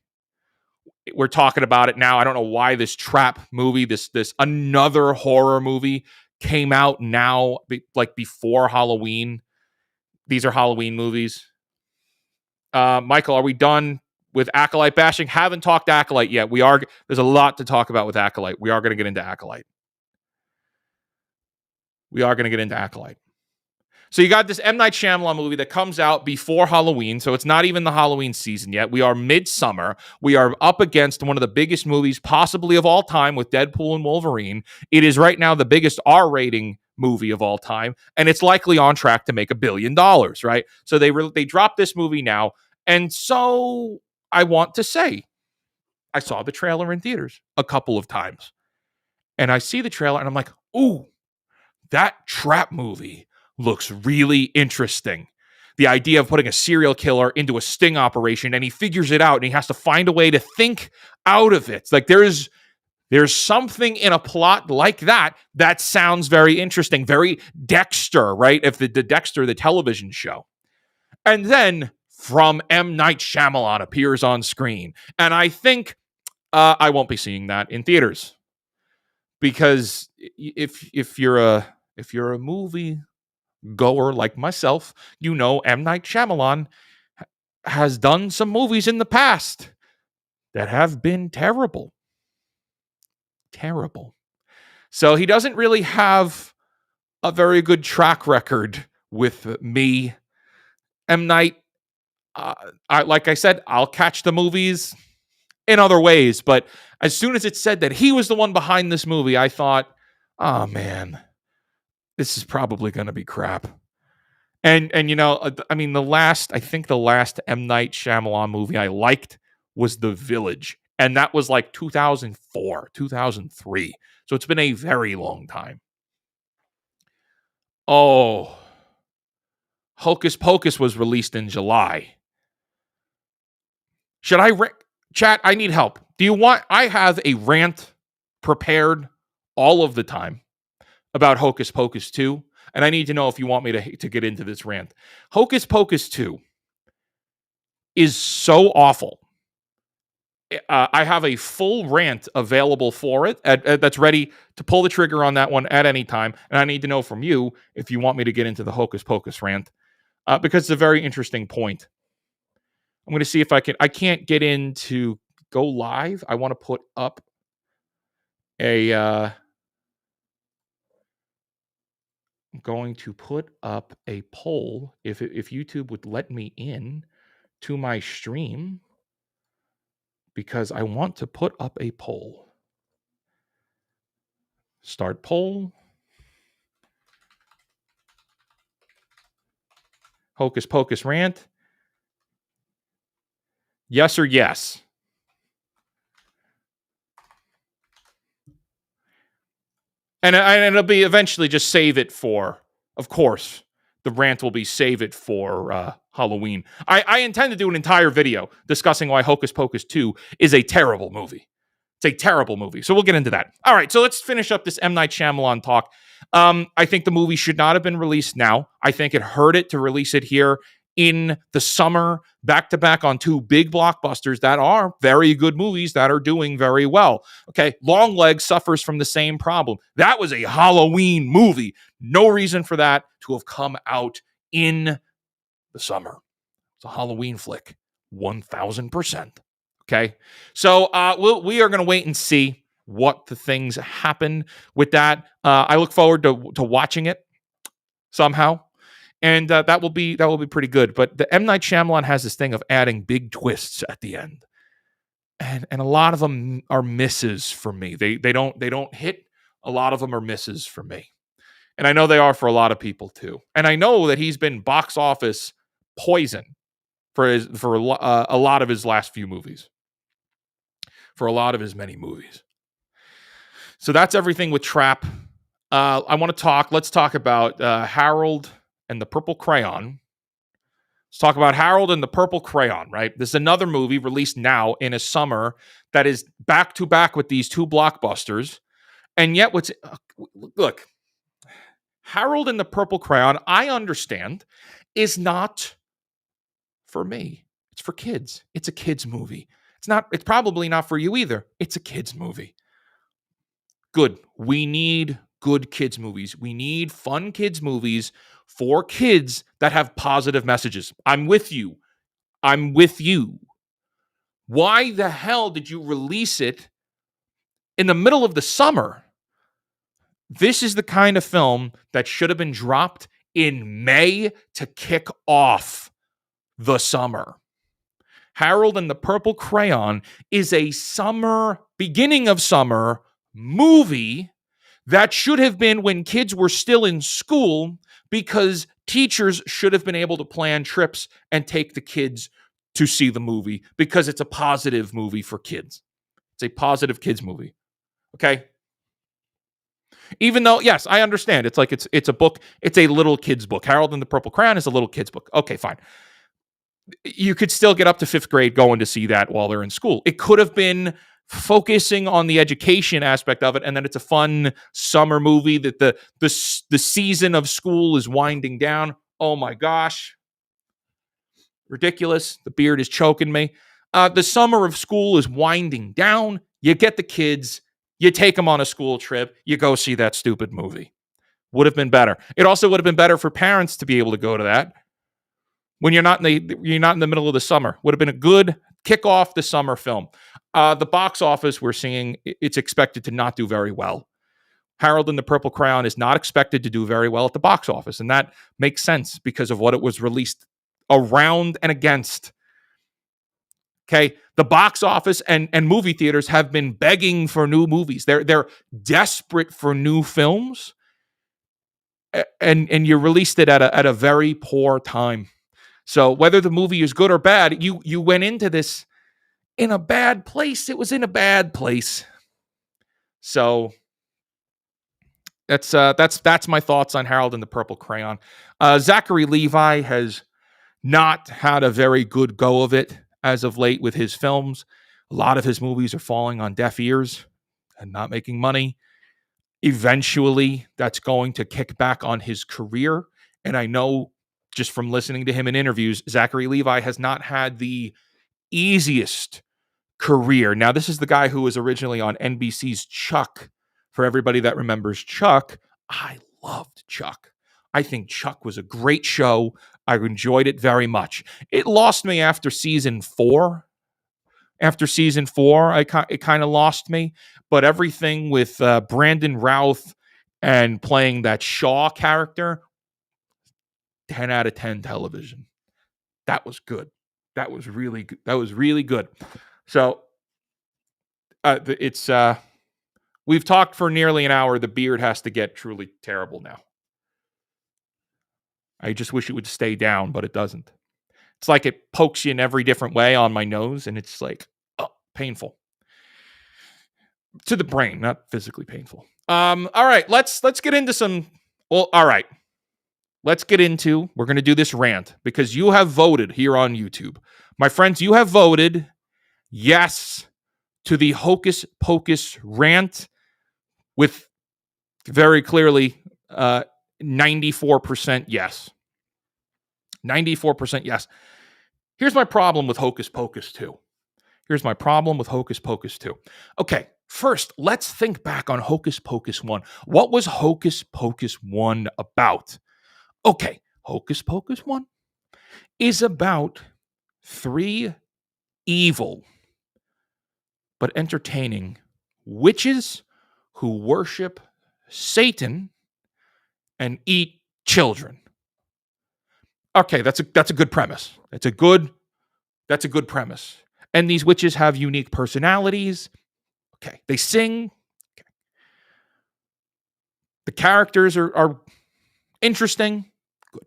Speaker 1: we're talking about it now. I don't know why this Trap movie, this another horror movie, came out now, like before Halloween. These are Halloween movies. Michael, are we done with Acolyte bashing? Haven't talked Acolyte yet. There's a lot to talk about with Acolyte. We are going to get into Acolyte. So you got this M. Night Shyamalan movie that comes out before Halloween, so it's not even the Halloween season yet. We are midsummer. We are up against one of the biggest movies possibly of all time with Deadpool and Wolverine. It is right now the biggest R-rating movie of all time, and it's likely on track to make $1 billion, right? So they dropped this movie now, and so I want to say I saw the trailer in theaters a couple of times, and I see the trailer, and I'm like, ooh, that Trap movie looks really interesting. The idea of putting a serial killer into a sting operation, and he figures it out, and he has to find a way to think out of it. Like there's something in a plot like that sounds very interesting, very Dexter, right? If the Dexter, the television show. And then From M. Night Shyamalan appears on screen. And I think I won't be seeing that in theaters. Because if you're a movie goer like myself, you know M. Night Shyamalan has done some movies in the past that have been terrible. So he doesn't really have a very good track record with me. M. Night, like I said, I'll catch the movies in other ways, but as soon as it said that he was the one behind this movie, I thought, oh man, this is probably going to be crap. And you know, I mean, the last M. Night Shyamalan movie I liked was The Village. And that was like 2004, 2003. So it's been a very long time. Oh, Hocus Pocus was released in July. Should I chat? I need help. I have a rant prepared all of the time about Hocus Pocus 2. And I need to know if you want me to get into this rant. Hocus Pocus 2 is so awful. I have a full rant available for it that's ready to pull the trigger on that one at any time. And I need to know from you if you want me to get into the Hocus Pocus rant because it's a very interesting point. I'm going to see if I can't get into go live. I want to put up I'm going to put up a poll if YouTube would let me in to my stream. Because I want to put up a poll. Start poll. Hocus Pocus rant. Yes or yes? And it'll be eventually just save it for, of course, the rant will be save it for Halloween. I intend to do an entire video discussing why Hocus Pocus 2 is a terrible movie. It's a terrible movie. So we'll get into that. All right, so let's finish up this M. Night Shyamalan talk. I think the movie should not have been released now. I think it hurt it to release it here in the summer, back to back on two big blockbusters that are very good movies that are doing very well. Okay, Longlegs suffers from the same problem. That was a Halloween movie. No reason for that to have come out in the summer. It's a Halloween flick, 1000%. Okay, so we are going to wait and see what the things happen with that. I look forward to watching it somehow, and that will be pretty good. But the M. Night Shyamalan has this thing of adding big twists at the end, and a lot of them are misses for me. They don't hit. A lot of them are misses for me, and I know they are for a lot of people too. And I know that he's been box office poison for a lot of his last few movies, for a lot of his many movies. So that's everything with Trap. Let's talk about Harold and the Purple Crayon. Let's talk about Harold and the Purple Crayon, right? This is another movie released now in a summer that is back to back with these two blockbusters. And yet look, Harold and the Purple Crayon, I understand, is not for me. It's for kids. It's a kids movie. It's probably not for you either. It's a kids movie. Good. We need good kids movies. We need fun kids movies for kids that have positive messages. I'm with you. Why the hell did you release it in the middle of the summer? This is the kind of film that should have been dropped in May to kick off the summer. Harold and the Purple Crayon is a beginning of summer movie that should have been when kids were still in school, because teachers should have been able to plan trips and take the kids to see the movie, because it's a positive movie for kids. It's a positive kids movie. Okay? Even though, yes, I understand. It's like it's a book. It's a little kid's book. Harold and the Purple Crayon is a little kid's book. Okay, fine. You could still get up to 5th grade going to see that while they're in school. It could have been focusing on the education aspect of it, and then it's a fun summer movie that the season of school is winding down. Oh my gosh. Ridiculous. The beard is choking me. The summer of school is winding down. You get the kids, you take them on a school trip, you go see that stupid movie. Would have been better. It also would have been better for parents to be able to go to that when you're not in the middle of the summer. Would have been a good kick off the summer film. The box office, we're seeing it's expected to not do very well. Harold and the Purple Crayon is not expected to do very well at the box office, and that makes sense because of what it was released around and against. Okay, the box office and movie theaters have been begging for new movies. They're desperate for new films, and you released it at a very poor time. So whether the movie is good or bad, you went into this in a bad place. It was in a bad place. So that's my thoughts on Harold and the Purple Crayon. Zachary Levi has not had a very good go of it as of late with his films. A lot of his movies are falling on deaf ears and not making money. Eventually, that's going to kick back on his career. And I know just from listening to him in interviews, Zachary Levi has not had the easiest career. Now, this is the guy who was originally on NBC's Chuck. For everybody that remembers Chuck, I loved Chuck. I think Chuck was a great show. I enjoyed it very much. It lost me after season 4. After season 4, it kind of lost me. But everything with Brandon Routh and playing that Shaw character, 10 out of 10 television. That was good. That was really good. That was really good. So we've talked for nearly an hour. The beard has to get truly terrible now. I just wish it would stay down, but it doesn't. It's like it pokes you in every different way on my nose, and it's like, oh, painful. To the brain, not physically painful. All right, let's get into some. Well, all right. Let's get into. We're going to do this rant because you have voted here on YouTube. My friends, you have voted yes to the Hocus Pocus rant with very clearly 94% yes. 94% yes. Here's my problem with Hocus Pocus 2. Okay, first, let's think back on Hocus Pocus 1. What was Hocus Pocus 1 about? Okay, Hocus Pocus 1 is about 3 evil but entertaining witches who worship Satan and eat children. Okay, that's a good premise. That's a good premise. And these witches have unique personalities. Okay, they sing. Okay. The characters are interesting. Good.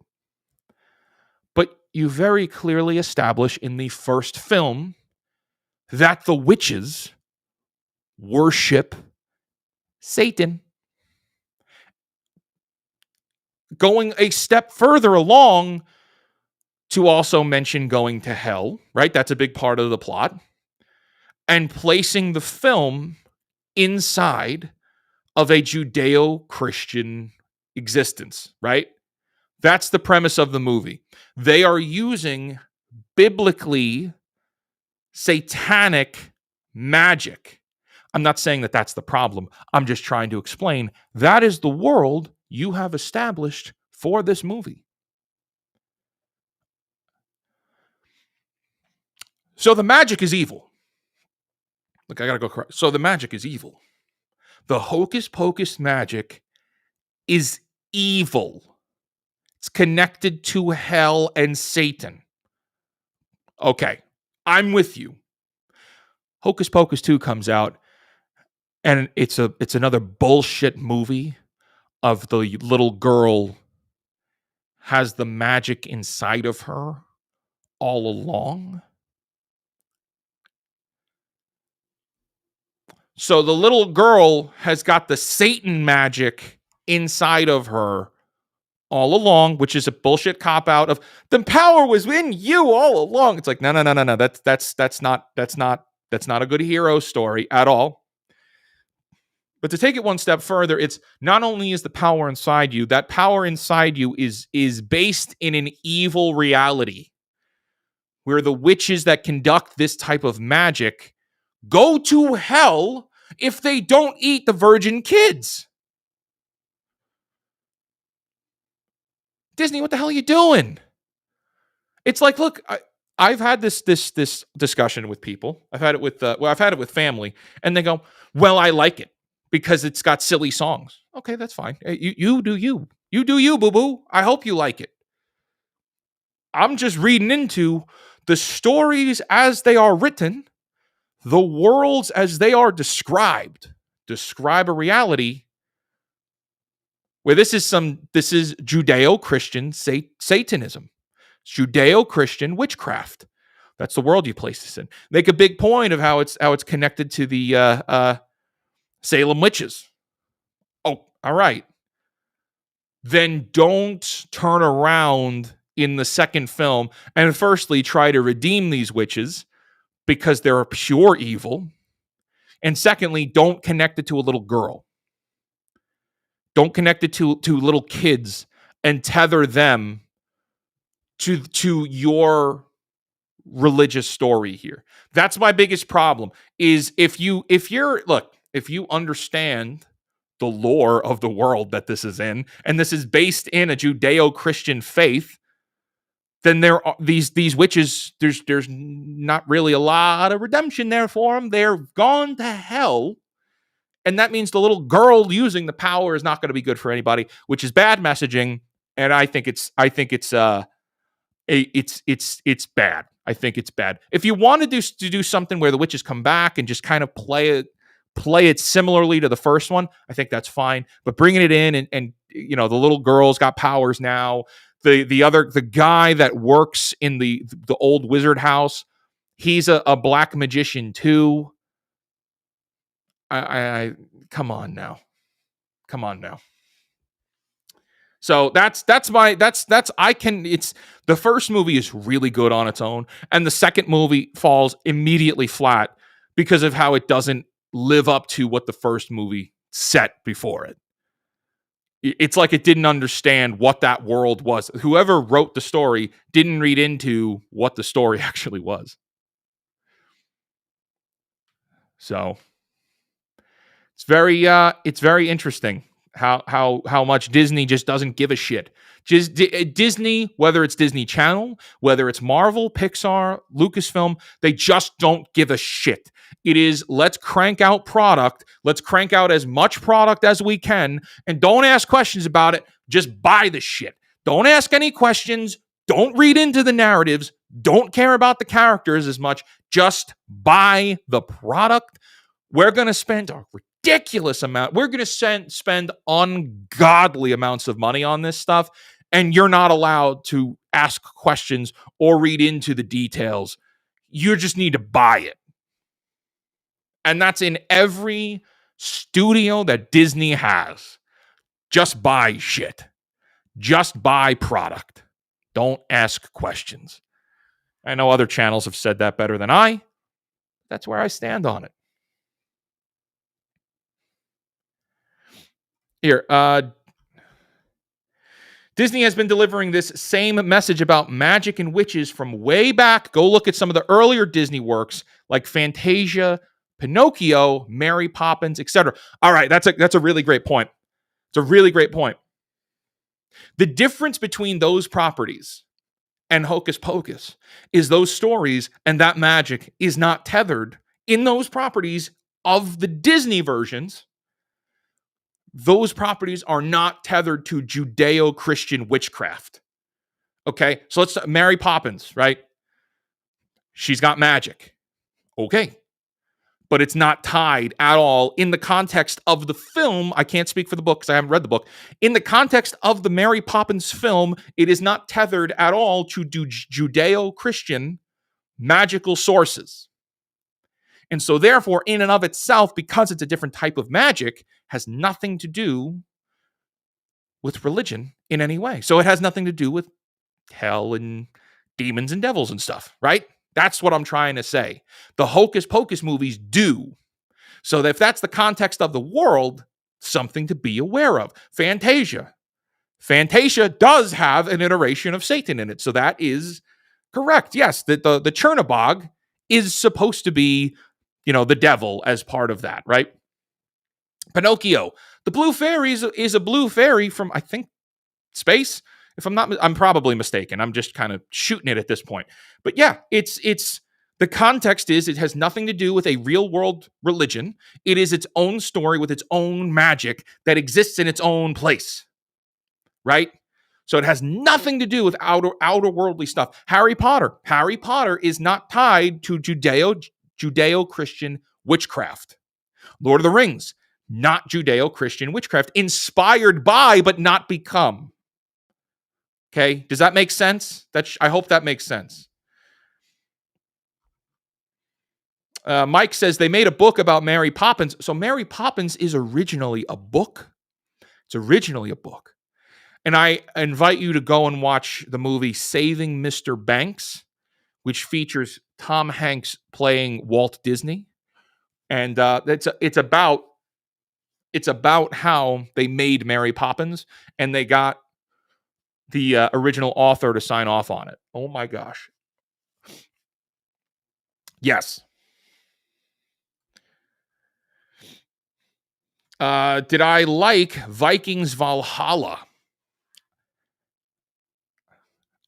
Speaker 1: But you very clearly establish in the first film that the witches worship Satan. Going a step further along to also mention going to hell, right? That's a big part of the plot. And placing the film inside of a Judeo-Christian existence, right? That's the premise of the movie. They are using biblically satanic magic. I'm not saying that that's the problem. I'm just trying to explain that is the world you have established for this movie. So the magic is evil. Look, I gotta go correct. So the magic is evil. The Hocus Pocus magic is evil. It's connected to hell and Satan. Okay, I'm with you. Hocus Pocus 2 comes out, and it's another bullshit movie of the little girl has the magic inside of her all along. So the little girl has got the Satan magic inside of her all along, which is a bullshit cop out of the power was in you all along. It's like, no. That's not a good hero story at all. But to take it one step further, it's not only is the power inside you, that power inside you is based in an evil reality where the witches that conduct this type of magic go to hell if they don't eat the virgin kids. Disney, what the hell are you doing? It's like, look, I've had this discussion with people. I've had it with family, and they go, "Well, I like it because it's got silly songs." Okay, that's fine. You do you. You do you, boo boo. I hope you like it. I'm just reading into the stories as they are written, the worlds as they are described. Describe a reality where this is Judeo-Christian Satanism. Judeo-Christian witchcraft. That's the world you place this in. Make a big point of how it's connected to the Salem witches. Oh, all right. Then don't turn around in the second film and firstly try to redeem these witches because they're pure evil. And secondly, don't connect it to a little girl. Don't connect it to little kids and tether them to your religious story here. That's my biggest problem is if you understand the lore of the world that this is in, and this is based in a Judeo-Christian faith, then there are these witches, there's not really a lot of redemption there for them. They're gone to hell. And that means the little girl using the power is not going to be good for anybody, which is bad messaging. And I think it's bad. I think it's bad. If you want to do something where the witches come back and just kind of play it similarly to the first one, I think that's fine. But bringing it in and the little girl's got powers now. The guy that works in the old wizard house, he's a black magician too. I come on now. So it's the first movie is really good on its own, and the second movie falls immediately flat because of how it doesn't live up to what the first movie set before it. It's like it didn't understand what that world was. Whoever wrote the story didn't read into what the story actually was. So it's very interesting how much Disney just doesn't give a shit. Just Disney, whether it's Disney Channel, whether it's Marvel, Pixar, Lucasfilm, they just don't give a shit. It is, let's crank out product. Let's crank out as much product as we can, and don't ask questions about it. Just buy the shit. Don't ask any questions. Don't read into the narratives. Don't care about the characters as much. Just buy the product. We're going to spend a ridiculous amount. We're going to spend ungodly amounts of money on this stuff, and you're not allowed to ask questions or read into the details. You just need to buy it. And that's in every studio that Disney has. Just buy shit. Just buy product. Don't ask questions. I know other channels have said that better than I. That's where I stand on it. Here, Disney has been delivering this same message about magic and witches from way back. Go look at some of the earlier Disney works like Fantasia, Pinocchio, Mary Poppins, etc. All right, that's a really great point. It's a really great point. The difference between those properties and Hocus Pocus is those stories and that magic is not tethered in those properties of the Disney versions. Those properties are not tethered to Judeo-Christian witchcraft. Okay, so let's Mary Poppins, right? She's got magic. Okay, but it's not tied at all in the context of the film. I can't speak for the book because I haven't read the book. In the context of the Mary Poppins film, it is not tethered at all to Judeo-Christian magical sources. And so therefore, in and of itself, because it's a different type of magic, has nothing to do with religion in any way. So it has nothing to do with hell and demons and devils and stuff, right? That's what I'm trying to say. The Hocus Pocus movies do. So if that's the context of the world, something to be aware of. Fantasia. Fantasia does have an iteration of Satan in it. So that is correct. Yes, the Chernabog is supposed to be, the devil as part of that, right? Pinocchio. The blue fairy is a blue fairy from, I think, space. If I'm probably mistaken. I'm just kind of shooting it at this point. But yeah, it's the context is it has nothing to do with a real world religion. It is its own story with its own magic that exists in its own place. Right? So it has nothing to do with outer worldly stuff. Harry Potter. Harry Potter is not tied to Judeo-Christian witchcraft. Lord of the Rings, not Judeo-Christian witchcraft, inspired by but not become. Okay, does that make sense? I hope that makes sense. Mike says they made a book about Mary Poppins. So Mary Poppins is originally a book. It's originally a book. And I invite you to go and watch the movie Saving Mr. Banks, which features Tom Hanks playing Walt Disney. And it's about how they made Mary Poppins, and they got the original author to sign off on it. Oh my gosh. Yes. Did I like Vikings Valhalla?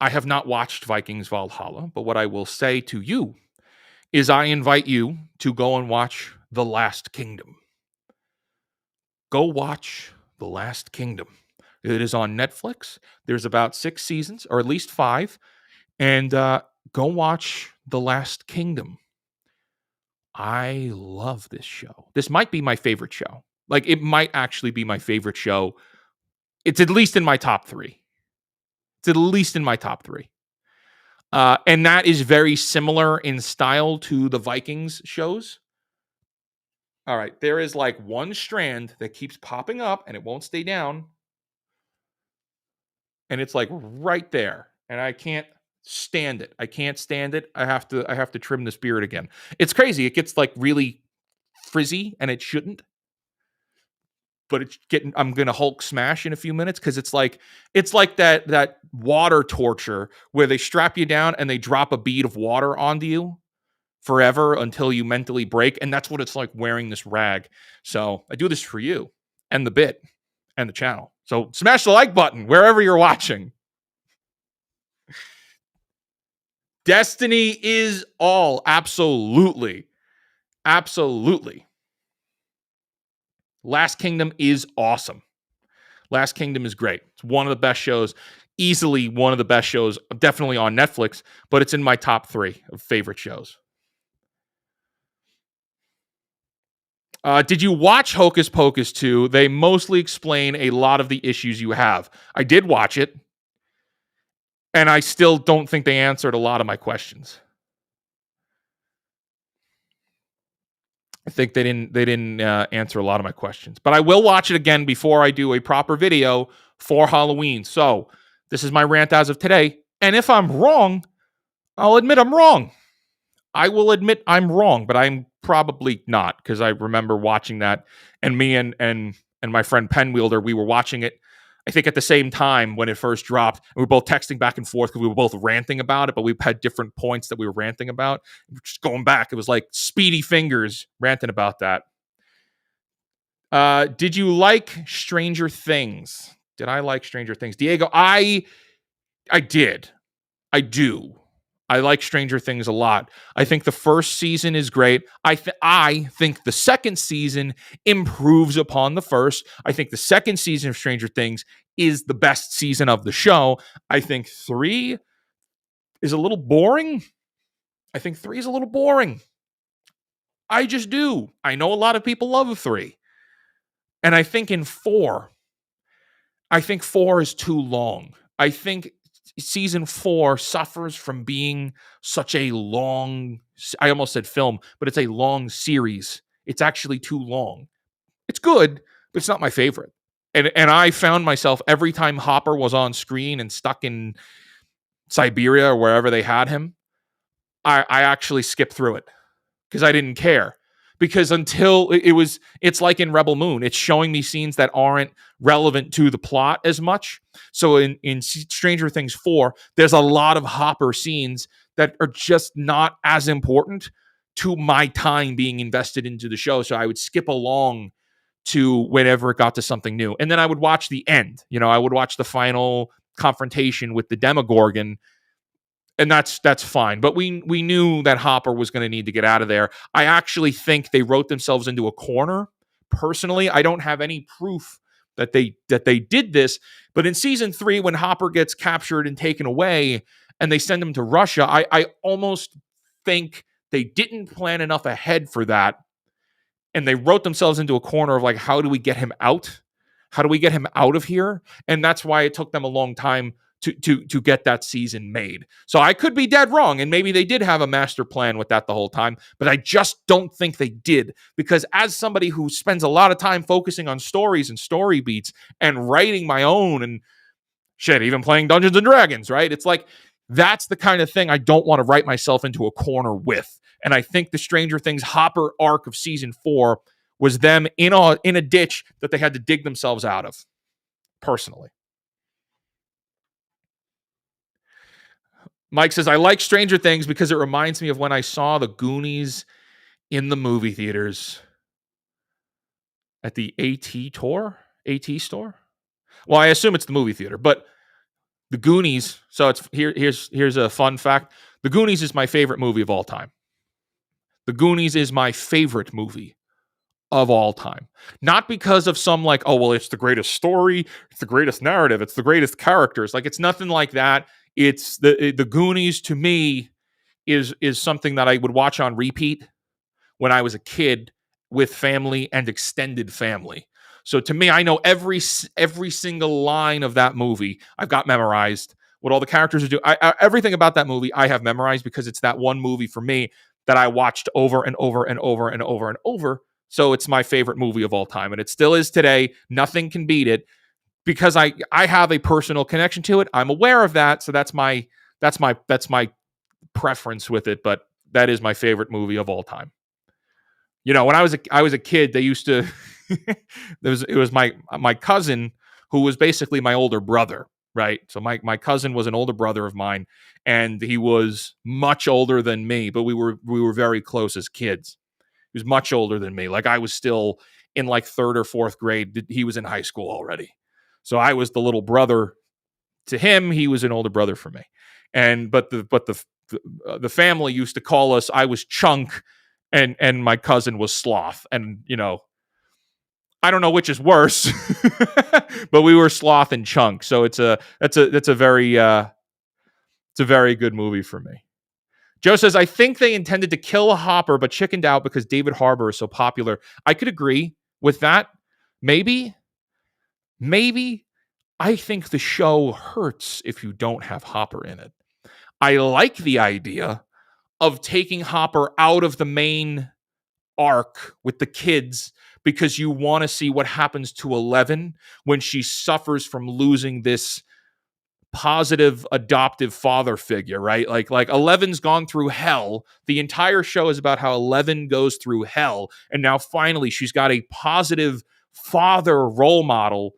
Speaker 1: I have not watched Vikings Valhalla, but what I will say to you is I invite you to go and watch The Last Kingdom. Go watch The Last Kingdom. It is on Netflix. There's about 6 seasons, or at least 5. And go watch The Last Kingdom. I love this show. This might be my favorite show. Like, it might actually be my favorite show. It's at least in my top 3. It's at least in my top 3. And that is very similar in style to the Vikings shows. All right. There is like one strand that keeps popping up and it won't stay down. And it's like right there. And I can't stand it. I can't stand it. I have to trim this beard again. It's crazy. It gets like really frizzy and it shouldn't. but I'm gonna Hulk smash in a few minutes because it's like that water torture where they strap you down and they drop a bead of water onto you forever until you mentally break, and that's what it's like wearing this rag. So I do this for you and the bit and the channel. So smash the like button wherever you're watching. Destiny is all. Absolutely. Absolutely. Last Kingdom is awesome. Last Kingdom is great. It's one of the best shows, easily one of the best shows, definitely on Netflix, but it's in my top 3 of favorite shows. Did you watch Hocus Pocus 2? They mostly explain a lot of the issues you have. I did watch it, and I still don't think they answered a lot of my questions. I think they didn't answer a lot of my questions. But I will watch it again before I do a proper video for Halloween. So this is my rant as of today. And if I'm wrong, I'll admit I'm wrong. I will admit I'm wrong, but I'm probably not, because I remember watching that, and me and my friend Penwielder, we were watching it, I think at the same time when it first dropped, and we were both texting back and forth because we were both ranting about it, but we had different points that we were ranting about. Just going back, it was like speedy fingers ranting about that. Did you like Stranger Things? Did I like Stranger Things? Diego, I did. I do. I like Stranger Things a lot. I think the first season is great. I think the second season improves upon the first. I think the second season of Stranger Things is the best season of the show. I think 3 is a little boring. I just do. I know a lot of people love 3. And I think in 4 is too long. I think season 4 suffers from being such a long, I almost said film, but it's a long series. It's actually too long. It's good, but it's not my favorite. And I found myself every time Hopper was on screen and stuck in Siberia or wherever they had him, I actually skipped through it because I didn't care. Because until it's like in Rebel Moon, it's showing me scenes that aren't relevant to the plot as much. So in Stranger Things 4, there's a lot of Hopper scenes that are just not as important to my time being invested into the show. So I would skip along to whenever it got to something new. And then I would watch the end. I would watch the final confrontation with the Demogorgon, and that's fine. But we knew that Hopper was going to need to get out of there. I actually think they wrote themselves into a corner. Personally, I don't have any proof that they did this. But in season 3, when Hopper gets captured and taken away, and they send him to Russia, I almost think they didn't plan enough ahead for that, and they wrote themselves into a corner of like, how do we get him out? How do we get him out of here? And that's why it took them a long time to get that season made. So I could be dead wrong, and maybe they did have a master plan with that the whole time, but I just don't think they did, because as somebody who spends a lot of time focusing on stories and story beats and writing my own and shit, even playing Dungeons and Dragons, right? It's like, that's the kind of thing I don't want to write myself into a corner with. And I think the Stranger Things Hopper arc of season 4 was them in a ditch that they had to dig themselves out of, personally. Mike says, I like Stranger Things because it reminds me of when I saw the Goonies in the movie theaters at the AT store. Well, I assume it's the movie theater, but the Goonies. So here's a fun fact. The Goonies is my favorite movie of all time. The Goonies is my favorite movie of all time. Not because of some like, oh, well, it's the greatest story, it's the greatest narrative, it's the greatest characters. Like, it's nothing like that. It's the Goonies to me is something that I would watch on repeat when I was a kid with family and extended family. So to me, I know every single line of that movie. I've got memorized what all the characters are doing. Everything about that movie I have memorized because it's that one movie for me that I watched over and over and over and over and over. So it's my favorite movie of all time, and it still is today. Nothing can beat it, because I have a personal connection to it. I'm aware of that, so that's my preference with it. But that is my favorite movie of all time. When I was a kid, they used to it was my cousin who was basically my older brother, right? So my cousin was an older brother of mine, and he was much older than me, but we were very close as kids. He was much older than me. Like I was still in like third or fourth grade. He was in high school already. So I was the little brother to him. He was an older brother for me. And the family used to call us. I was Chunk, and my cousin was Sloth. And I don't know which is worse, but we were Sloth and Chunk. So it's a very good movie for me. Joe says, I think they intended to kill Hopper, but chickened out because David Harbour is so popular. I could agree with that. Maybe. I think the show hurts if you don't have Hopper in it. I like the idea of taking Hopper out of the main arc with the kids because you want to see what happens to Eleven when she suffers from losing this positive adoptive father figure, right? Like Eleven's gone through hell. The entire show is about how Eleven goes through hell, and now finally she's got a positive father role model.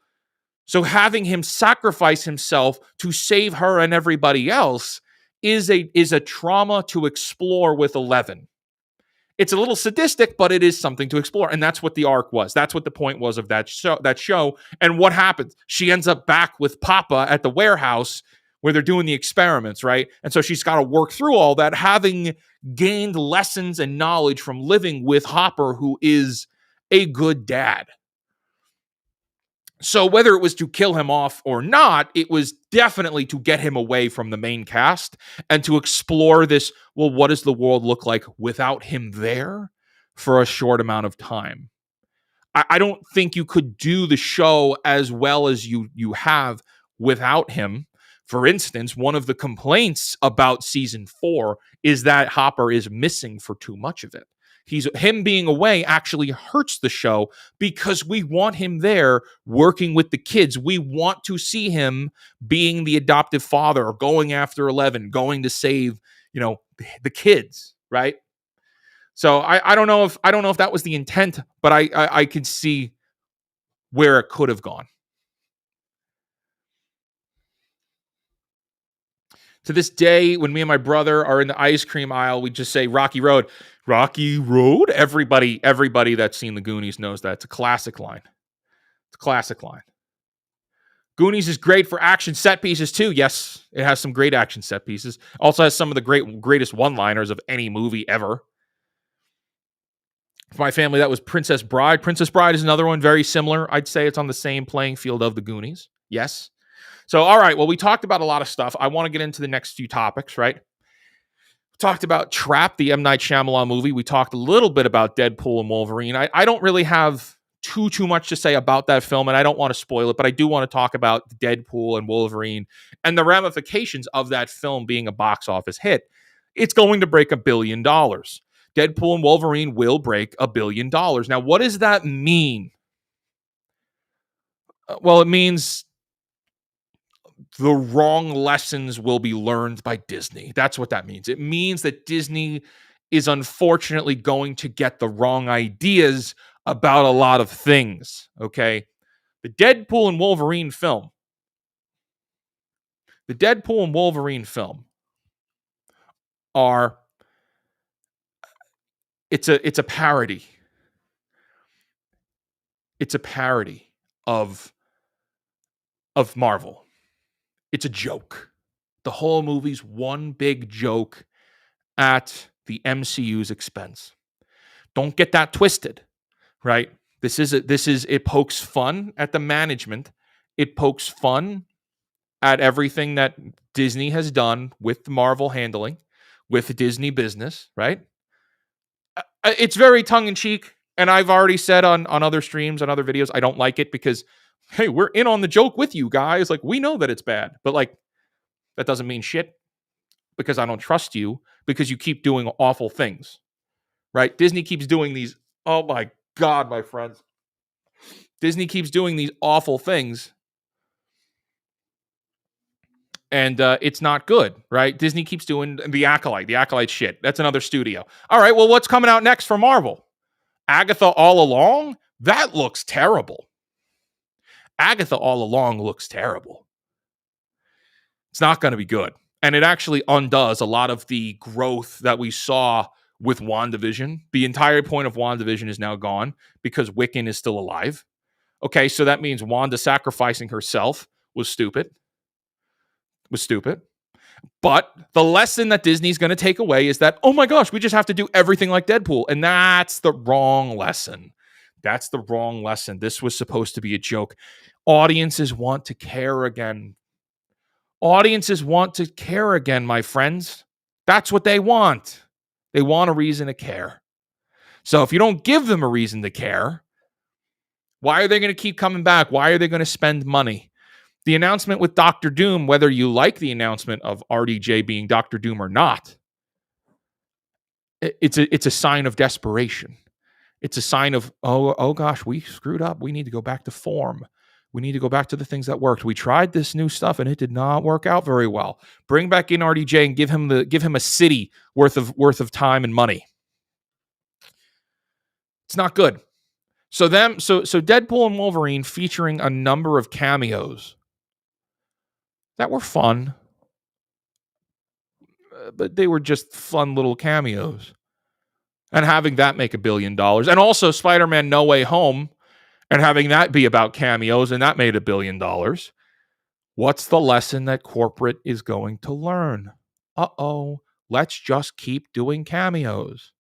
Speaker 1: So having him sacrifice himself to save her and everybody else is a trauma to explore with Eleven. It's a little sadistic, but it is something to explore. And that's what the arc was. That's what the point was of that show. And what happens? She ends up back with Papa at the warehouse where they're doing the experiments, right? And so she's got to work through all that, having gained lessons and knowledge from living with Hopper, who is a good dad. So whether it was to kill him off or not, it was definitely to get him away from the main cast and to explore this, well, what does the world look like without him there for a short amount of time? I don't think you could do the show as well as you have without him. For instance, one of the complaints about season 4 is that Hopper is missing for too much of it. Him being away actually hurts the show because we want him there working with the kids. We want to see him being the adoptive father, going after 11, going to save, the kids, right? So I don't know if that was the intent, but I could see where it could have gone. To this day, when me and my brother are in the ice cream aisle, we just say Rocky Road. Rocky Road? Everybody that's seen the Goonies knows that. It's a classic line. Goonies is great for action set pieces too. Yes, it has some great action set pieces. Also has some of the greatest one-liners of any movie ever. For my family, that was Princess Bride. Princess Bride is another one, very similar. I'd say it's on the same playing field of the Goonies. Yes. So, all right, well, we talked about a lot of stuff. I want to get into the next few topics, right? We talked about Trap, the M. Night Shyamalan movie. We talked a little bit about Deadpool and Wolverine. I don't really have too much to say about that film, and I don't want to spoil it, but I do want to talk about Deadpool and Wolverine and the ramifications of that film being a box office hit. It's going to break $1 billion. Deadpool and Wolverine will break $1 billion. Now, what does that mean? Well, it means the wrong lessons will be learned by Disney. That's what that means. It means that Disney is unfortunately going to get the wrong ideas about a lot of things, okay? The Deadpool and Wolverine film are it's a parody. It's a parody of Marvel. It's a joke. The whole movie's one big joke at the MCU's expense. Don't get that twisted, right? It pokes fun at the management. It pokes fun at everything that Disney has done with the Marvel handling, with the Disney business, right? It's very tongue-in-cheek, and I've already said on other streams, on other videos, I don't like it because, hey, we're in on the joke with you guys. Like, we know that it's bad, but like, that doesn't mean shit because I don't trust you because you keep doing awful things, right? Disney keeps doing these, oh my God, my friends. Disney keeps doing these awful things and it's not good, right? Disney keeps doing the Acolyte shit. That's another studio. All right, well, what's coming out next for Marvel? Agatha All Along? That looks terrible. Agatha all along looks terrible. It's not going to be good. And it actually undoes a lot of the growth that we saw with WandaVision. The entire point of WandaVision is now gone because Wiccan is still alive. Okay, so that means Wanda sacrificing herself was stupid. But the lesson that Disney's going to take away is that, oh my gosh, we just have to do everything like Deadpool. And that's the wrong lesson. That's the wrong lesson. This was supposed to be a joke. Audiences want to care again. Audiences want to care again, my friends. That's what they want. They want a reason to care. So if you don't give them a reason to care, why are they going to keep coming back? Why are they going to spend money? The announcement with Doctor Doom, whether you like the announcement of RDJ being Doctor Doom or not, it's a sign of desperation. It's a sign of, oh gosh, we screwed up. We need to go back to form. We need to go back to the things that worked. We tried this new stuff and it did not work out very well. Bring back in RDJ and give him a city worth of time and money. It's not good. So Deadpool and Wolverine featuring a number of cameos that were fun, but they were just fun little cameos. And having that make $1 billion. And also Spider-Man No Way Home and having that be about cameos, and that made $1 billion. What's the lesson that corporate is going to learn? Let's just keep doing cameos.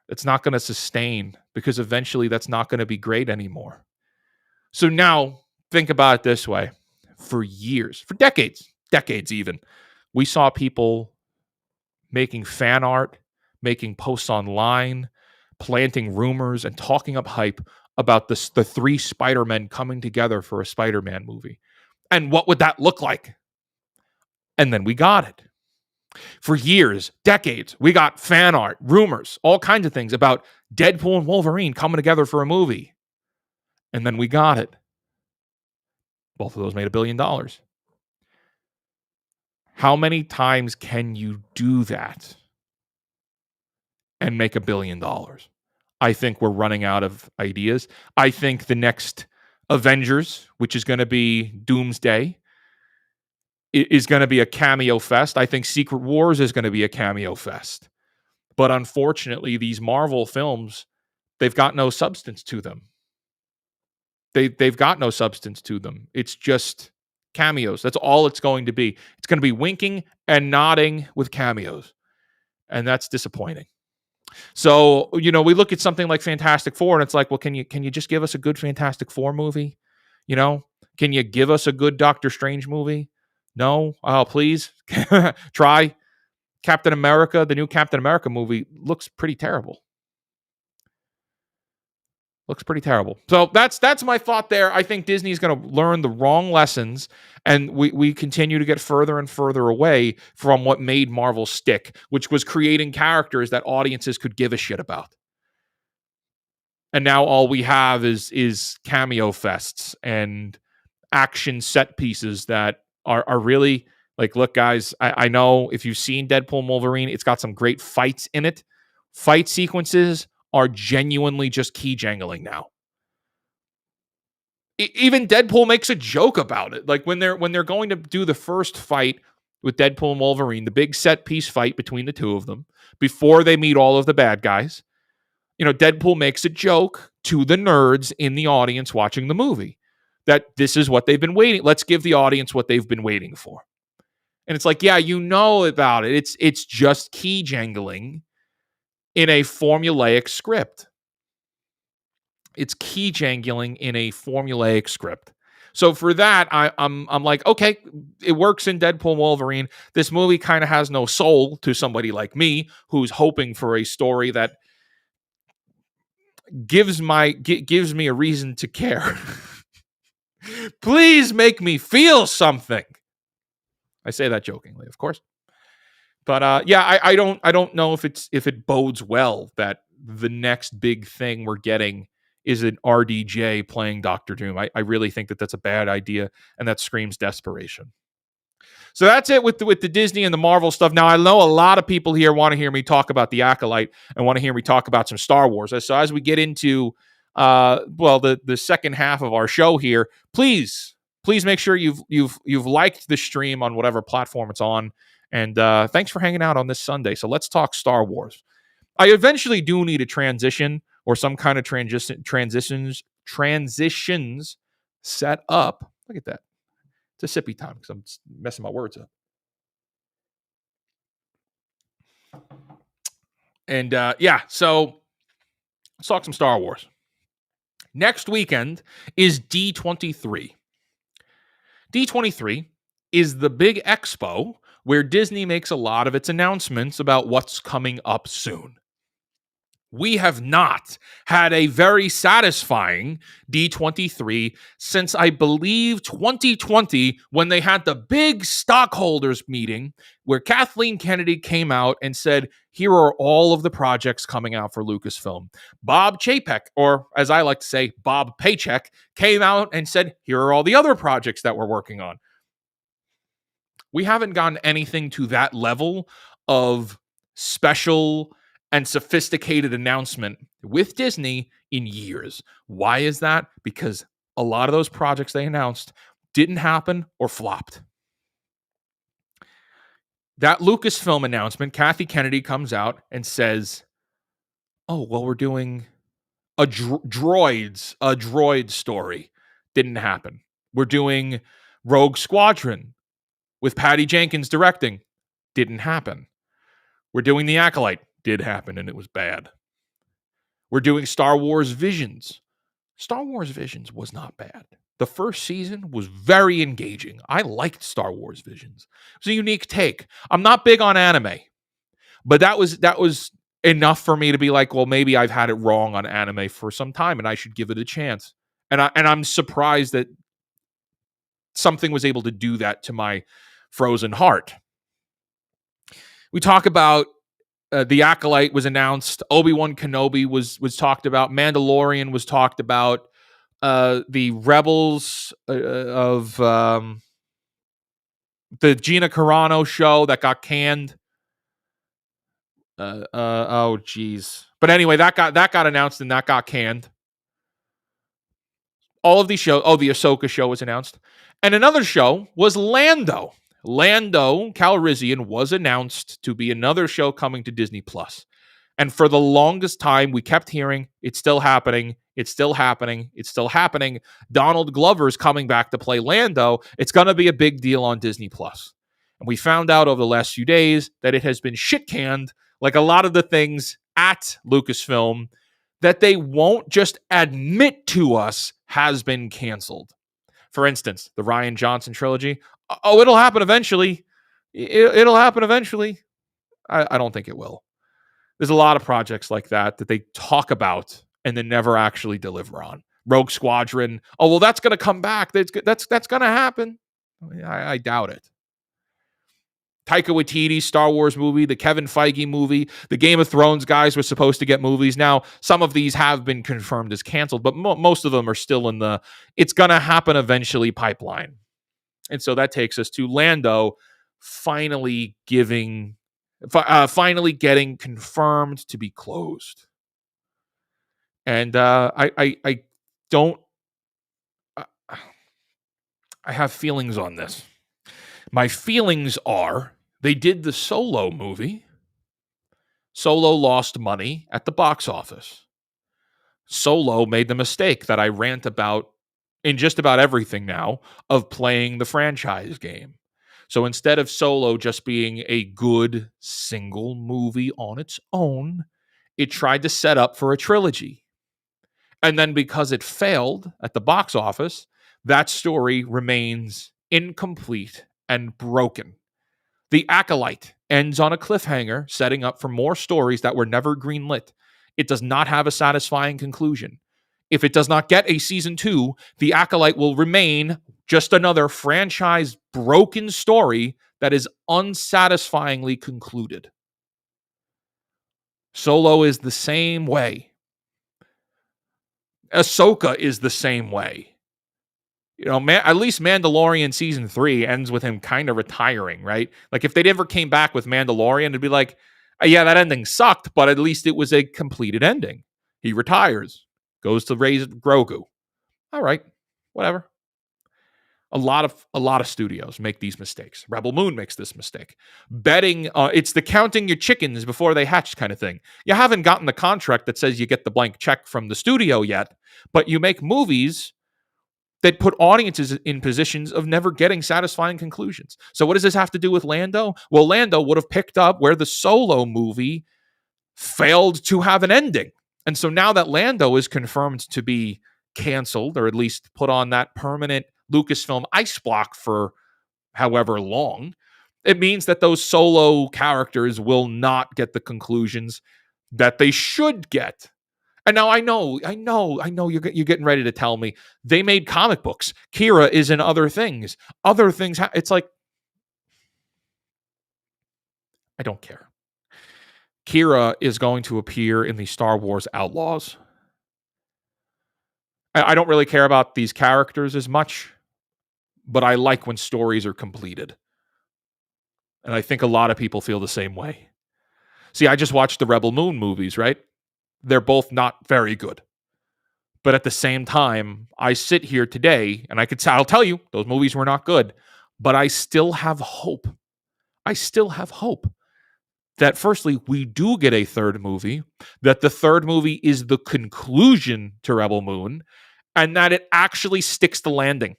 Speaker 1: It's not going to sustain because eventually that's not going to be great anymore. So now think about it this way. For years, for decades even, we saw people making fan art, making posts online, planting rumors, and talking up hype about the 3 Spider-Men coming together for a Spider-Man movie. And what would that look like? And then we got it. For years, decades, we got fan art, rumors, all kinds of things about Deadpool and Wolverine coming together for a movie. And then we got it. Both of those made $1 billion. How many times can you do that and make $1 billion? I think we're running out of ideas. I think the next Avengers, which is going to be Doomsday, is going to be a cameo fest. I think Secret Wars is going to be a cameo fest. But unfortunately, these Marvel films, they've got no substance to them. They've got no substance to them. It's just cameos. That's all it's going to be. It's going to be winking and nodding with cameos. And that's disappointing. So, we look at something like Fantastic Four and it's like, well, can you just give us a good Fantastic Four movie? Can you give us a good Doctor Strange movie? No? Oh, please. Try. Captain America, the new Captain America movie looks pretty terrible. So that's my thought there. I think Disney is going to learn the wrong lessons, and we continue to get further and further away from what made Marvel stick, which was creating characters that audiences could give a shit about. And now all we have is cameo fests and action set pieces that are really like, look, guys, I know if you've seen Deadpool and Wolverine, it's got some great fights in it. Fight sequences are genuinely just key jangling now. Even Deadpool makes a joke about it. Like when they're going to do the first fight with Deadpool and Wolverine, the big set piece fight between the two of them, before they meet all of the bad guys, Deadpool makes a joke to the nerds in the audience watching the movie that this is what they've been waiting. Let's give the audience what they've been waiting for. And it's like, yeah, about it. It's just key jangling in a formulaic script. It's key jangling in a formulaic script. So for that, I'm like, okay, it works in Deadpool and Wolverine. This movie kind of has no soul to somebody like me who's hoping for a story that gives me a reason to care. Please make me feel something. I say that jokingly, of course. But I don't know if it bodes well that the next big thing we're getting is an RDJ playing Doctor Doom. I really think that that's a bad idea, and that screams desperation. So that's it with the Disney and the Marvel stuff. Now, I know a lot of people here want to hear me talk about the Acolyte and want to hear me talk about some Star Wars. So as we get into the second half of our show here, please make sure you've liked the stream on whatever platform it's on, and thanks for hanging out on this Sunday. So let's talk Star Wars. I eventually do need a transition or some kind of transitions set up. Look at that. It's a sippy time because I'm messing my words up. And so let's talk some Star Wars. Next weekend is D23. D23 is the big expo where Disney makes a lot of its announcements about what's coming up soon. We have not had a very satisfying D23 since, I believe, 2020, when they had the big stockholders meeting where Kathleen Kennedy came out and said, here are all of the projects coming out for Lucasfilm. Bob Chapek, or as I like to say, Bob Paycheck, came out and said, here are all the other projects that we're working on. We haven't gotten anything to that level of special and sophisticated announcement with Disney in years. Why is that? Because a lot of those projects they announced didn't happen or flopped. That Lucasfilm announcement, Kathy Kennedy comes out and says, oh, well, we're doing a droid story. Didn't happen. We're doing Rogue Squadron with Patty Jenkins directing. Didn't happen. We're doing The Acolyte. Did happen, and it was bad. We're doing Star Wars Visions. Star Wars Visions was not bad. The first season was very engaging. I liked Star Wars Visions. It was a unique take. I'm not big on anime, but that was enough for me to be like, well, maybe I've had it wrong on anime for some time, and I should give it a chance. And I'm surprised that something was able to do that to my frozen heart. We talk about The Acolyte was announced. Obi-Wan Kenobi was talked about. Mandalorian was talked about. The Rebels of the Gina Carano show that got canned. Oh, geez. But anyway, that got announced and that got canned. All of these shows. Oh, the Ahsoka show was announced. And another show was Lando. Lando Calrissian was announced to be another show coming to Disney Plus. And for the longest time, we kept hearing, it's still happening, it's still happening, it's still happening. Donald Glover's coming back to play Lando. It's going to be a big deal on Disney Plus. And we found out over the last few days that it has been shit-canned, like a lot of the things at Lucasfilm, that they won't just admit to us has been canceled. For instance, the Rian Johnson trilogy. Oh, it'll happen eventually. It'll happen eventually. I don't think it will. There's a lot of projects like that they talk about and then never actually deliver on. Rogue Squadron. Oh, well, that's going to come back. That's going to happen. I doubt it. Taika Waititi's Star Wars movie, the Kevin Feige movie, the Game of Thrones guys were supposed to get movies. Now, some of these have been confirmed as canceled, but most of them are still in the it's going to happen eventually pipeline. And so that takes us to Lando finally getting confirmed to be closed. And I have feelings on this. My feelings are they did the Solo movie. Solo lost money at the box office. Solo made the mistake that I rant about in just about everything now of playing the franchise game. So instead of Solo just being a good single movie on its own, it tried to set up for a trilogy. And then because it failed at the box office, that story remains incomplete and broken. The Acolyte ends on a cliffhanger, setting up for more stories that were never greenlit. It does not have a satisfying conclusion. If it does not get a season 2, The Acolyte will remain just another franchise broken story that is unsatisfyingly concluded. Solo is the same way. Ahsoka is the same way. At least Mandalorian season 3 ends with him kind of retiring, right? Like if they never came back with Mandalorian, it'd be like, yeah, that ending sucked, but at least it was a completed ending. He retires, goes to raise Grogu. All right, whatever. A lot of studios make these mistakes. Rebel Moon makes this mistake. Betting, it's the counting your chickens before they hatch kind of thing. You haven't gotten the contract that says you get the blank check from the studio yet, but you make movies that put audiences in positions of never getting satisfying conclusions. So what does this have to do with Lando? Well, Lando would have picked up where the Solo movie failed to have an ending. And so now that Lando is confirmed to be canceled, or at least put on that permanent Lucasfilm ice block for however long, it means that those Solo characters will not get the conclusions that they should get. And now I know, you're getting ready to tell me they made comic books. Kira is in other things. It's like, I don't care. Kira is going to appear in the Star Wars Outlaws. I don't really care about these characters as much, but I like when stories are completed. And I think a lot of people feel the same way. See, I just watched the Rebel Moon movies, right? They're both not very good. But at the same time, I sit here today and I'll tell you, those movies were not good, but I still have hope. I still have hope that firstly, we do get a third movie, that the third movie is the conclusion to Rebel Moon, and that it actually sticks the landing.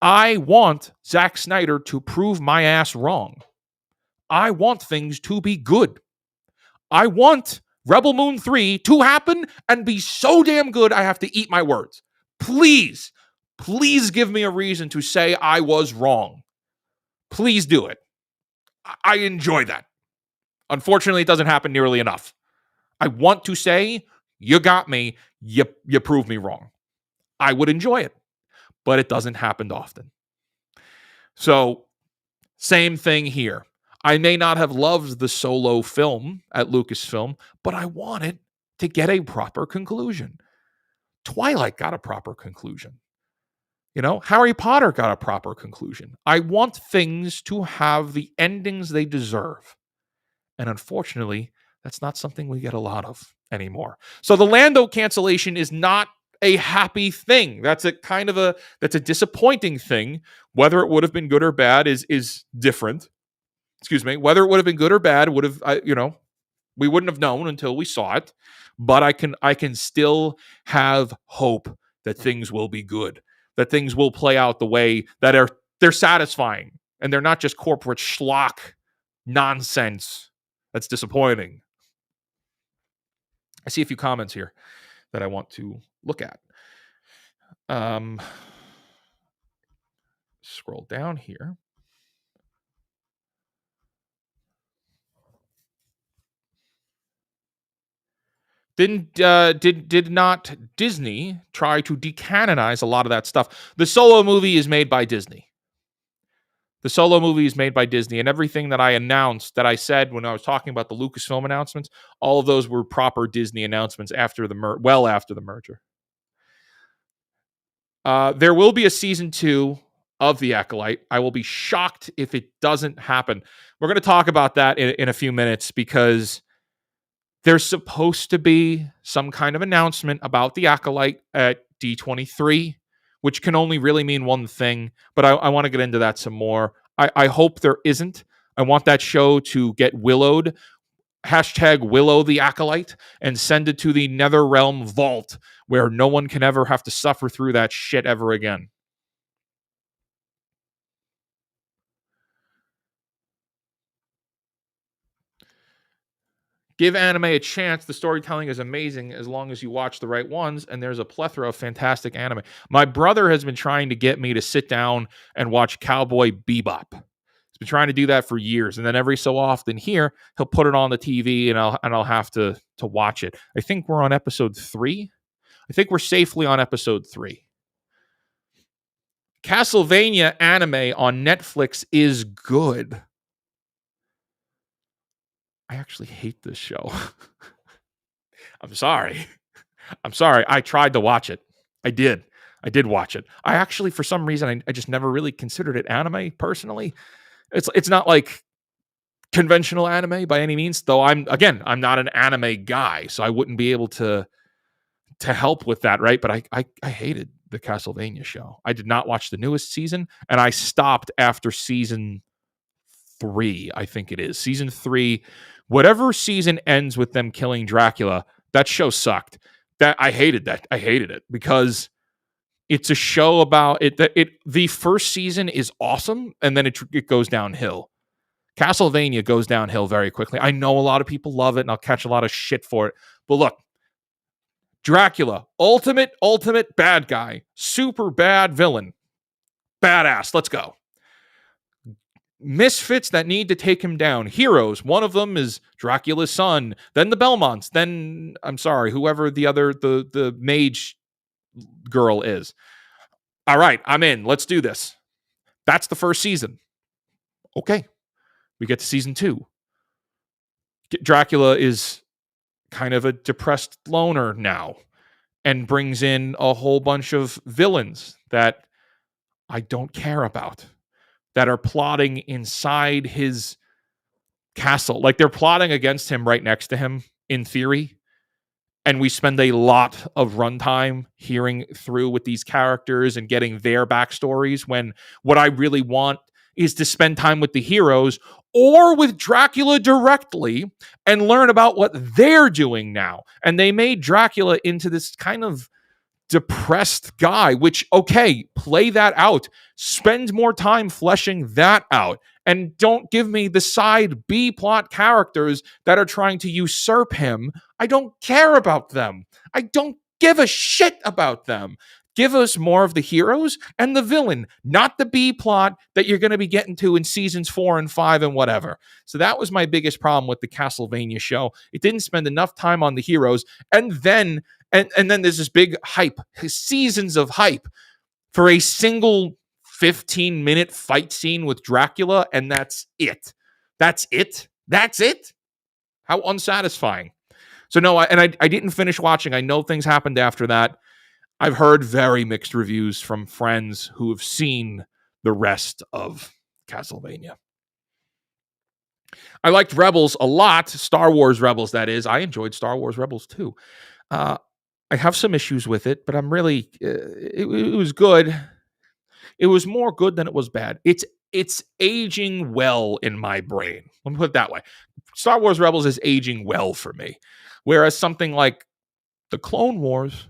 Speaker 1: I want Zack Snyder to prove my ass wrong. I want things to be good. I want Rebel Moon 3 to happen and be so damn good I have to eat my words. Please give me a reason to say I was wrong. Please do it. I enjoy that. Unfortunately, it doesn't happen nearly enough. I want to say, you got me, you proved me wrong. I would enjoy it, but it doesn't happen often. So, same thing here. I may not have loved the Solo film at Lucasfilm, but I wanted to get a proper conclusion. Twilight got a proper conclusion. Harry Potter got a proper conclusion. I want things to have the endings they deserve. And unfortunately, that's not something we get a lot of anymore. So the Lando cancellation is not a happy thing. That's a disappointing thing. Whether it would have been good or bad is different. Excuse me. Whether it would have been good or bad we wouldn't have known until we saw it. But I can still have hope that things will be good, that things will play out the way that they're satisfying, and they're not just corporate schlock nonsense. That's disappointing. I see a few comments here that I want to look at. Scroll down here. Did not Disney try to decanonize a lot of that stuff? The Solo movie is made by Disney. The Solo movie is made by Disney, and everything that I announced, that I said when I was talking about the Lucasfilm announcements, all of those were proper Disney announcements after the merger. There will be a season 2 of The Acolyte. I will be shocked if it doesn't happen. We're going to talk about that in a few minutes, because there's supposed to be some kind of announcement about The Acolyte at D23, which can only really mean one thing, but I want to get into that some more. I hope there isn't. I want that show to get willowed, #Willow the Acolyte, and send it to the Netherrealm vault, where no one can ever have to suffer through that shit ever again. Give anime a chance. The storytelling is amazing as long as you watch the right ones, and there's a plethora of fantastic anime. My brother has been trying to get me to sit down and watch Cowboy Bebop. He's been trying to do that for years, and then every so often here, he'll put it on the TV, and I'll have to watch it. I think we're on episode 3. I think we're safely on episode 3. Castlevania anime on Netflix is good. I actually hate this show. I'm sorry. I tried to watch it. I did. I did watch it. I actually, for some reason, I just never really considered it anime personally. It's not like conventional anime by any means, though I'm not an anime guy, so I wouldn't be able to help with that, right? But I hated the Castlevania show. I did not watch the newest season, and I stopped after season 3, I think it is. Season 3, whatever season ends with them killing Dracula, that show sucked. That I hated that. I hated it because it's a show about it. The first season is awesome, and then it goes downhill. Castlevania goes downhill very quickly. I know a lot of people love it, and I'll catch a lot of shit for it. But look, Dracula, ultimate bad guy, super bad villain, badass. Let's go. Misfits that need to take him down. Heroes. One of them is Dracula's son. Then the Belmonts. Then whoever the mage girl is. All right, I'm in. Let's do this. That's the first season. Okay. We get to season 2. Dracula is kind of a depressed loner now and brings in a whole bunch of villains that I don't care about, that are plotting inside his castle. Like they're plotting against him right next to him, in theory. And we spend a lot of runtime hearing through with these characters and getting their backstories, when what I really want is to spend time with the heroes or with Dracula directly and learn about what they're doing now. And they made Dracula into this kind of depressed guy, which, okay, play that out. Spend more time fleshing that out. And don't give me the side B plot characters that are trying to usurp him. I don't care about them. I don't give a shit about them. Give us more of the heroes and the villain, not the B plot that you're going to be getting to in seasons 4 and 5 and whatever. So that was my biggest problem with the Castlevania show. It didn't spend enough time on the heroes. And then there's this big hype, seasons of hype for a single 15-minute fight scene with Dracula, and that's it. That's it. That's it. How unsatisfying. So no, I didn't finish watching. I know things happened after that. I've heard very mixed reviews from friends who have seen the rest of Castlevania. I liked Rebels a lot. Star Wars Rebels, that is. I enjoyed Star Wars Rebels too. I have some issues with it, but I'm really... it was good. It was more good than it was bad. It's aging well in my brain. Let me put it that way. Star Wars Rebels is aging well for me. Whereas something like the Clone Wars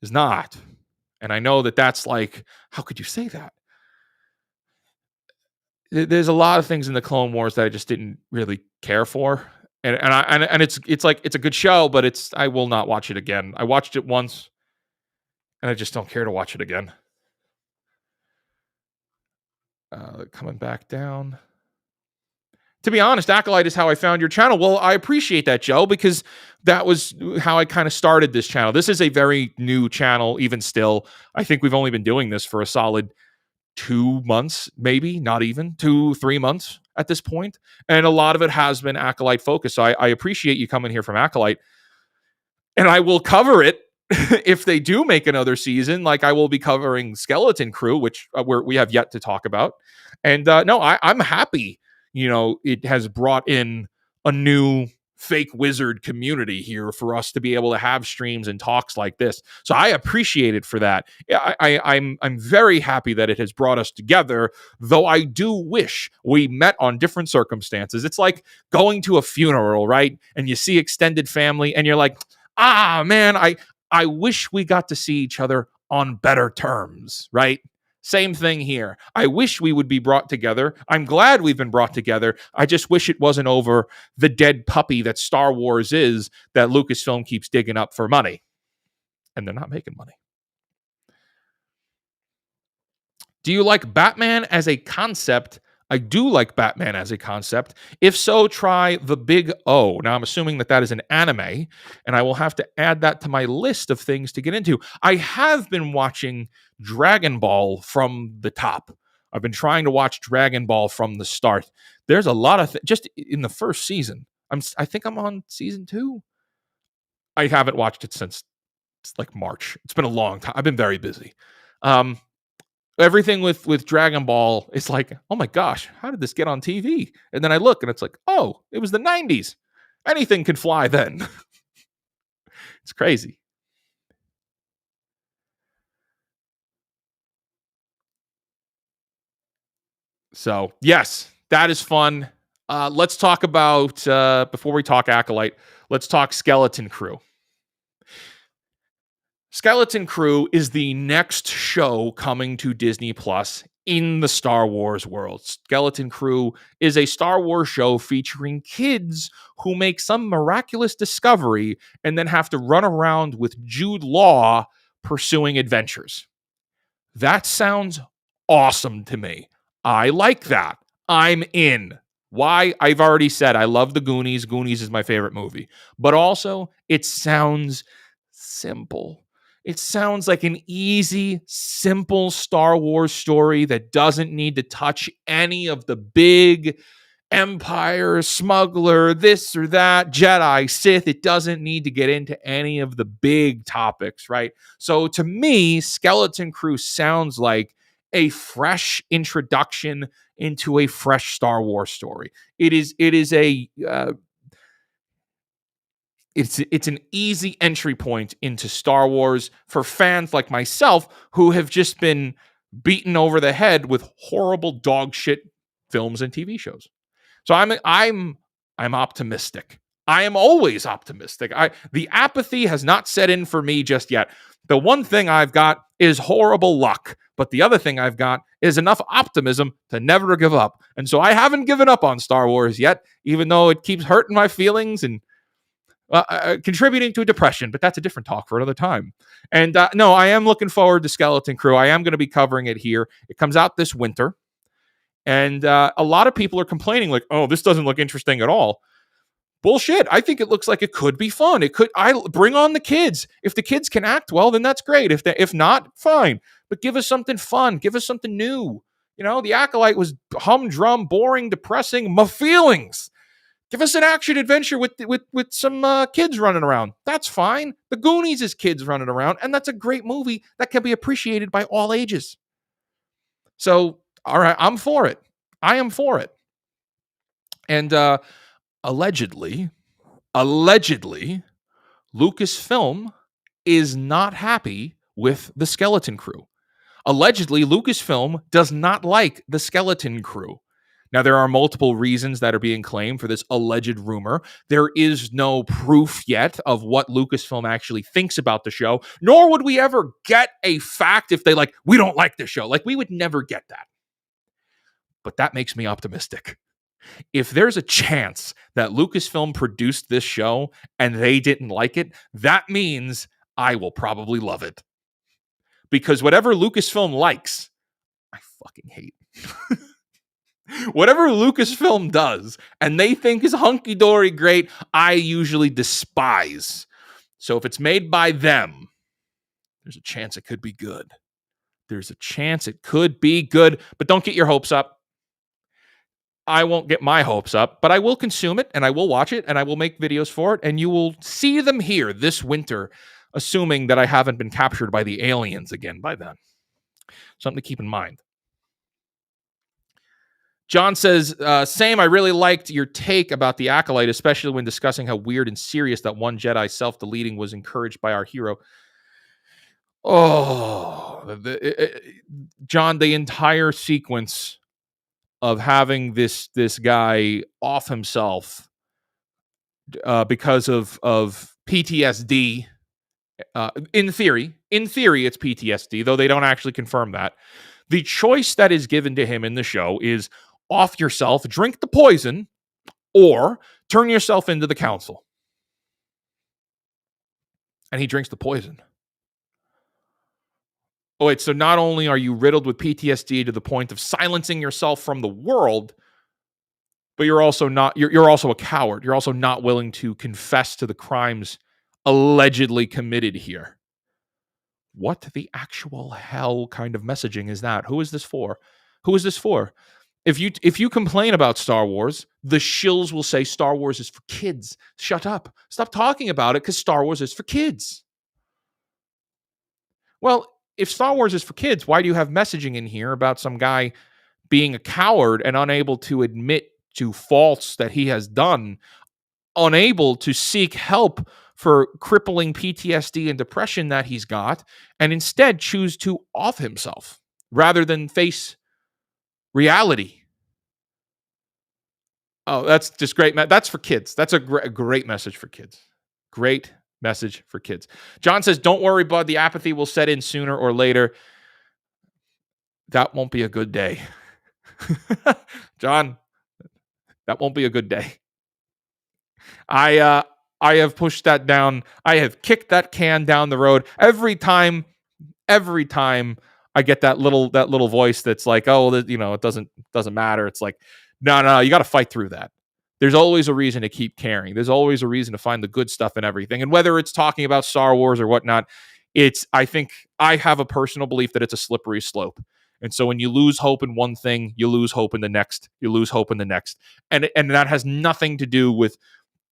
Speaker 1: is not. And I know that that's like, how could you say that? There's a lot of things in the Clone Wars that I just didn't really care for. And it's like, it's a good show, but I will not watch it again. I watched it once and I just don't care to watch it again. Coming back down. To be honest, Acolyte is how I found your channel. Well, I appreciate that, Joe, because that was how I kind of started this channel. This is a very new channel, even still. I think we've only been doing this for a solid 2 months, maybe, not even 2-3 months at this point. And a lot of it has been Acolyte focused. So I appreciate you coming here from Acolyte. And I will cover it if they do make another season. Like I will be covering Skeleton Crew, which we have yet to talk about. And no, I'm happy. It has brought in a new fake wizard community here for us to be able to have streams and talks like this. So I appreciate it for that. I'm very happy that it has brought us together, though I do wish we met on different circumstances. It's like going to a funeral, right? And you see extended family and you're like, man, I wish we got to see each other on better terms, right? Same thing here. I wish we would be brought together. I'm glad we've been brought together. I just wish it wasn't over the dead puppy that Star Wars is, that Lucasfilm keeps digging up for money. And they're not making money. Do you like Batman as a concept? I do like Batman as a concept. If so, try The Big O. Now, I'm assuming that is an anime, and I will have to add that to my list of things to get into. I have been watching Dragon Ball from the top. I've been trying to watch Dragon Ball from the start. There's a lot of just in the first season. I think I'm on season 2. I haven't watched it since It's like March. It's been a long time. I've been very busy. Um, Everything with Dragon Ball is like, oh my gosh, how did this get on TV? And then I look and it's like, oh, it was the 90s. Anything could fly then. It's crazy. So, yes, that is fun. Let's talk about, before we talk Acolyte, let's talk Skeleton Crew. Skeleton Crew is the next show coming to Disney Plus in the Star Wars world. Skeleton Crew is a Star Wars show featuring kids who make some miraculous discovery and then have to run around with Jude Law pursuing adventures. That sounds awesome to me. I like that. I'm in. Why? I've already said I love the Goonies. Goonies is my favorite movie. But also, it sounds simple. It sounds like an easy, simple Star Wars story that doesn't need to touch any of the big Empire, smuggler, this or that, Jedi, Sith. It doesn't need to get into any of the big topics, right? So to me, Skeleton Crew sounds like a fresh introduction into a fresh Star Wars story. It's an easy entry point into Star Wars for fans like myself who have just been beaten over the head with horrible dog shit films and TV shows. So I'm optimistic. I am always optimistic. The apathy has not set in for me just yet. The one thing I've got is horrible luck, but the other thing I've got is enough optimism to never give up. And so I haven't given up on Star Wars yet, even though it keeps hurting my feelings and contributing to depression, but that's a different talk for another time. And no, I am looking forward to Skeleton Crew. I am going to be covering it here. It comes out this winter. And a lot of people are complaining like, oh, this doesn't look interesting at all. Bullshit. I think it looks like it could be fun. I bring on the kids. If the kids can act well, then that's great. If not, fine. But give us something fun. Give us something new. You know, the Acolyte was humdrum, boring, depressing. My feelings. Give us an action adventure with some kids running around. That's fine. The Goonies is kids running around, and that's a great movie that can be appreciated by all ages. So, all right, I'm for it. I am for it. And allegedly, Lucasfilm is not happy with the Skeleton Crew. Allegedly, Lucasfilm does not like the Skeleton Crew. Now, there are multiple reasons that are being claimed for this alleged rumor. There is no proof yet of what Lucasfilm actually thinks about the show, nor would we ever get a fact if they we don't like the show. We would never get that. But that makes me optimistic. If there's a chance that Lucasfilm produced this show and they didn't like it, that means I will probably love it. Because whatever Lucasfilm likes, I fucking hate. Whatever Lucasfilm does and they think is hunky-dory great, I usually despise. So if it's made by them, there's a chance it could be good. There's a chance it could be good, but don't get your hopes up. I won't get my hopes up, but I will consume it and I will watch it and I will make videos for it and you will see them here this winter, assuming that I haven't been captured by the aliens again by then. Something to keep in mind. John says, same, I really liked your take about the Acolyte, especially when discussing how weird and serious that one Jedi self-deleting was encouraged by our hero. Oh, John, the entire sequence of having this guy off himself because of PTSD, in theory, it's PTSD, though they don't actually confirm that. The choice that is given to him in the show is off yourself, drink the poison, or turn yourself into the council. And he drinks the poison. Oh, wait, so not only are you riddled with PTSD to the point of silencing yourself from the world, but you're also a coward. You're also not willing to confess to the crimes allegedly committed here. What the actual hell kind of messaging is that? Who is this for? Who is this for? If you complain about Star Wars, the shills will say Star Wars is for kids. Shut up. Stop talking about it because Star Wars is for kids. Well, if Star Wars is for kids, why do you have messaging in here about some guy being a coward and unable to admit to faults that he has done, unable to seek help for crippling PTSD and depression that he's got, and instead choose to off himself rather than face reality? Oh, that's just great. That's for kids. That's a great message for kids. Great message for kids. John says, don't worry, bud. The apathy will set in sooner or later. That won't be a good day. John, that won't be a good day. I have pushed that down. I have kicked that can down the road every time I get that little voice that's like, oh, it doesn't matter. It's like, no, you got to fight through that. There's always a reason to keep caring. There's always a reason to find the good stuff in everything. And whether it's talking about Star Wars or whatnot, I think I have a personal belief that it's a slippery slope. And so when you lose hope in one thing, you lose hope in the next. You lose hope in the next. And that has nothing to do with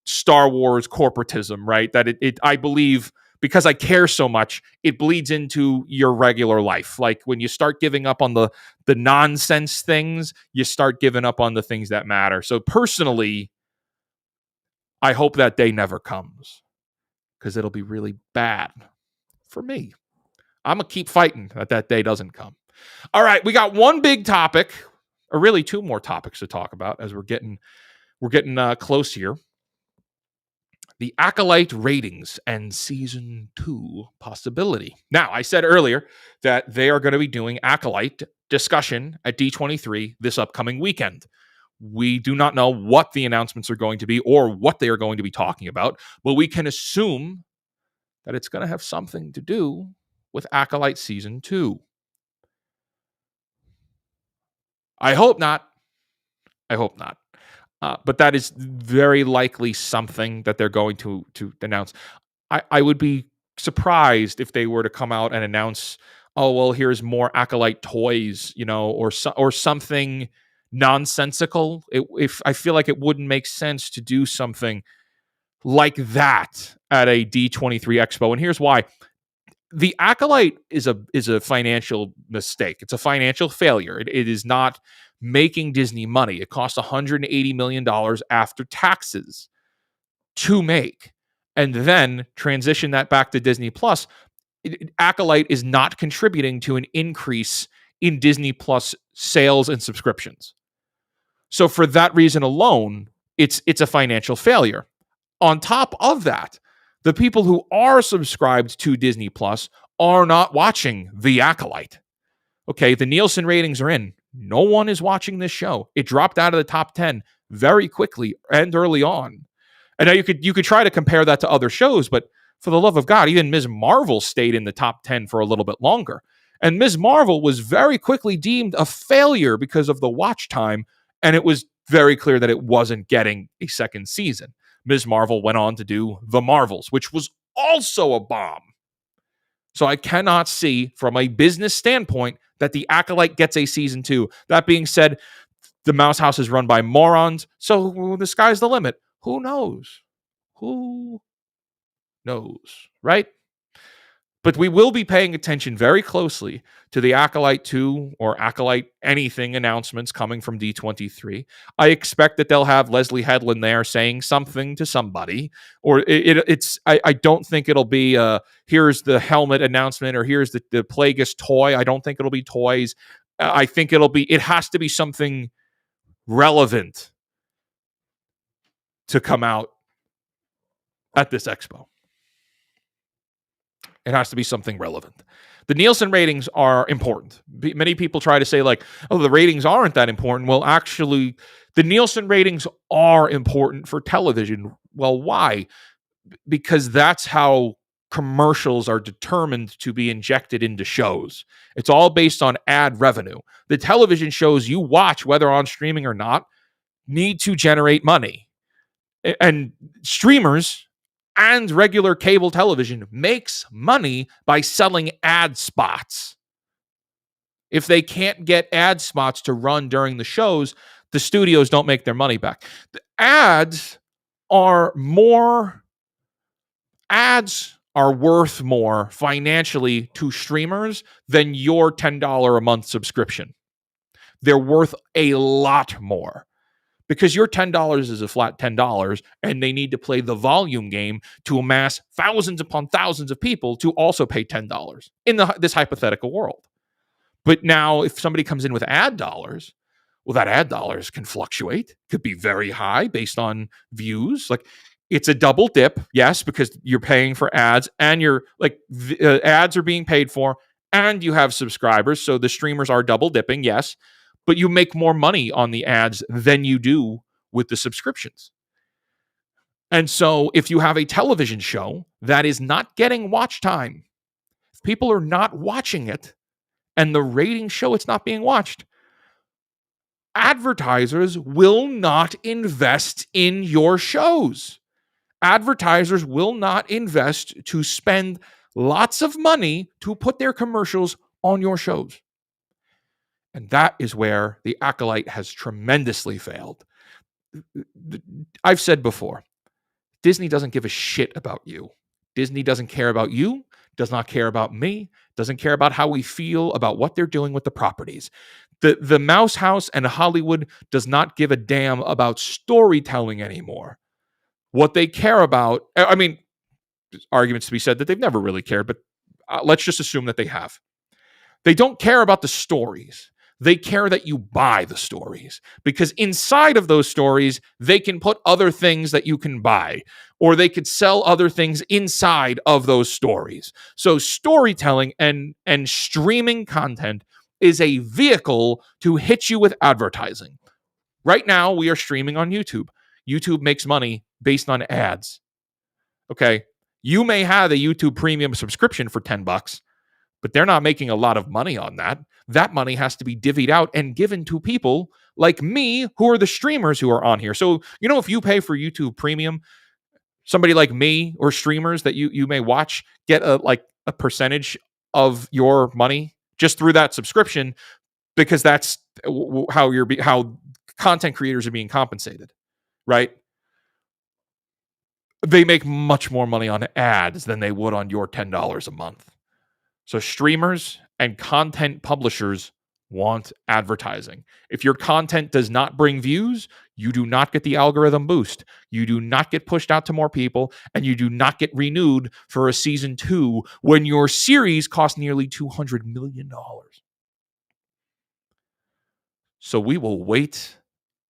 Speaker 1: Star Wars corporatism, right? That I believe, because I care so much, it bleeds into your regular life. Like when you start giving up on the nonsense things, you start giving up on the things that matter. So personally, I hope that day never comes, because it'll be really bad for me. I'm going to keep fighting that day doesn't come. All right, we got one big topic, or really two more topics to talk about as we're getting close here. The Acolyte ratings and season 2 possibility. Now, I said earlier that they are going to be doing Acolyte discussion at D23 this upcoming weekend. We do not know what the announcements are going to be or what they are going to be talking about, but we can assume that it's going to have something to do with Acolyte season 2. I hope not. But that is very likely something that they're going to announce. I would be surprised if they were to come out and announce, oh, well, here's more Acolyte toys, or something nonsensical. If I feel like it wouldn't make sense to do something like that at a D23 Expo. And here's why. The Acolyte is a financial mistake. It's a financial failure. It is not making Disney money. It costs $180 million after taxes to make, and then transition that back to Disney Plus. Acolyte is not contributing to an increase in Disney Plus sales and subscriptions. So for that reason alone, it's a financial failure. On top of that, the people who are subscribed to Disney Plus are not watching The Acolyte. Okay, the Nielsen ratings are in. No one is watching this show. It dropped out of the top 10 very quickly and early on. And now you could try to compare that to other shows, but for the love of God, even Ms. Marvel stayed in the top 10 for a little bit longer. And Ms. Marvel was very quickly deemed a failure because of the watch time, and it was very clear that it wasn't getting a second season. Ms. Marvel went on to do The Marvels, which was also a bomb. So I cannot see, from a business standpoint, that The Acolyte gets a season 2. That being said, the Mouse House is run by morons, so the sky's the limit. Who knows? Who knows, right? But we will be paying attention very closely to the Acolyte 2 or Acolyte anything announcements coming from D23. I expect that they'll have Leslie Headland there saying something to somebody, or I don't think it'll be here's the helmet announcement or here's the Plagueis toy. I don't think it'll be toys. I think it has to be something relevant to come out at this expo. It has to be something relevant. The Nielsen ratings are important. Many people try to say, like, oh, the ratings aren't that important. Well, actually, the Nielsen ratings are important for television. Well, why? Because that's how commercials are determined to be injected into shows. It's all based on ad revenue. The television shows you watch, whether on streaming or not, need to generate money. And streamers and regular cable television makes money by selling ad spots. If they can't get ad spots to run during the shows, the studios don't make their money back. The ads are are worth more financially to streamers than your $10 a month subscription. They're worth a lot more because your $10 is a flat $10 and they need to play the volume game to amass thousands upon thousands of people to also pay $10 in this hypothetical world. But now if somebody comes in with ad dollars, well, that ad dollars can fluctuate, could be very high based on views. Like it's a double dip, yes, because you're paying for ads and you're like ads are being paid for and you have subscribers. So the streamers are double dipping, yes, but you make more money on the ads than you do with the subscriptions. And so if you have a television show that is not getting watch time, if people are not watching it and the ratings show it's not being watched, advertisers will not invest in your shows. Advertisers will not invest to spend lots of money to put their commercials on your shows. And that is where the Acolyte has tremendously failed. I've said before, Disney doesn't give a shit about you. Disney doesn't care about you, does not care about me, doesn't care about how we feel about what they're doing with the properties. The Mouse House and Hollywood does not give a damn about storytelling anymore. What they care about, I mean, arguments to be said that they've never really cared, but let's just assume that they have. They don't care about the stories. They care that you buy the stories because inside of those stories, they can put other things that you can buy, or they could sell other things inside of those stories. So storytelling and streaming content is a vehicle to hit you with advertising. Right now, we are streaming on YouTube. YouTube makes money based on ads. Okay. You may have a YouTube premium subscription for $10, but they're not making a lot of money on that. That money has to be divvied out and given to people like me who are the streamers who are on here. So, if you pay for YouTube premium, somebody like me or streamers that you may watch get a percentage of your money just through that subscription because that's how content creators are being compensated, right? They make much more money on ads than they would on your $10 a month. So streamers and content publishers want advertising. If your content does not bring views, you do not get the algorithm boost. You do not get pushed out to more people, and you do not get renewed for a season 2 when your series cost nearly $200 million. So we will wait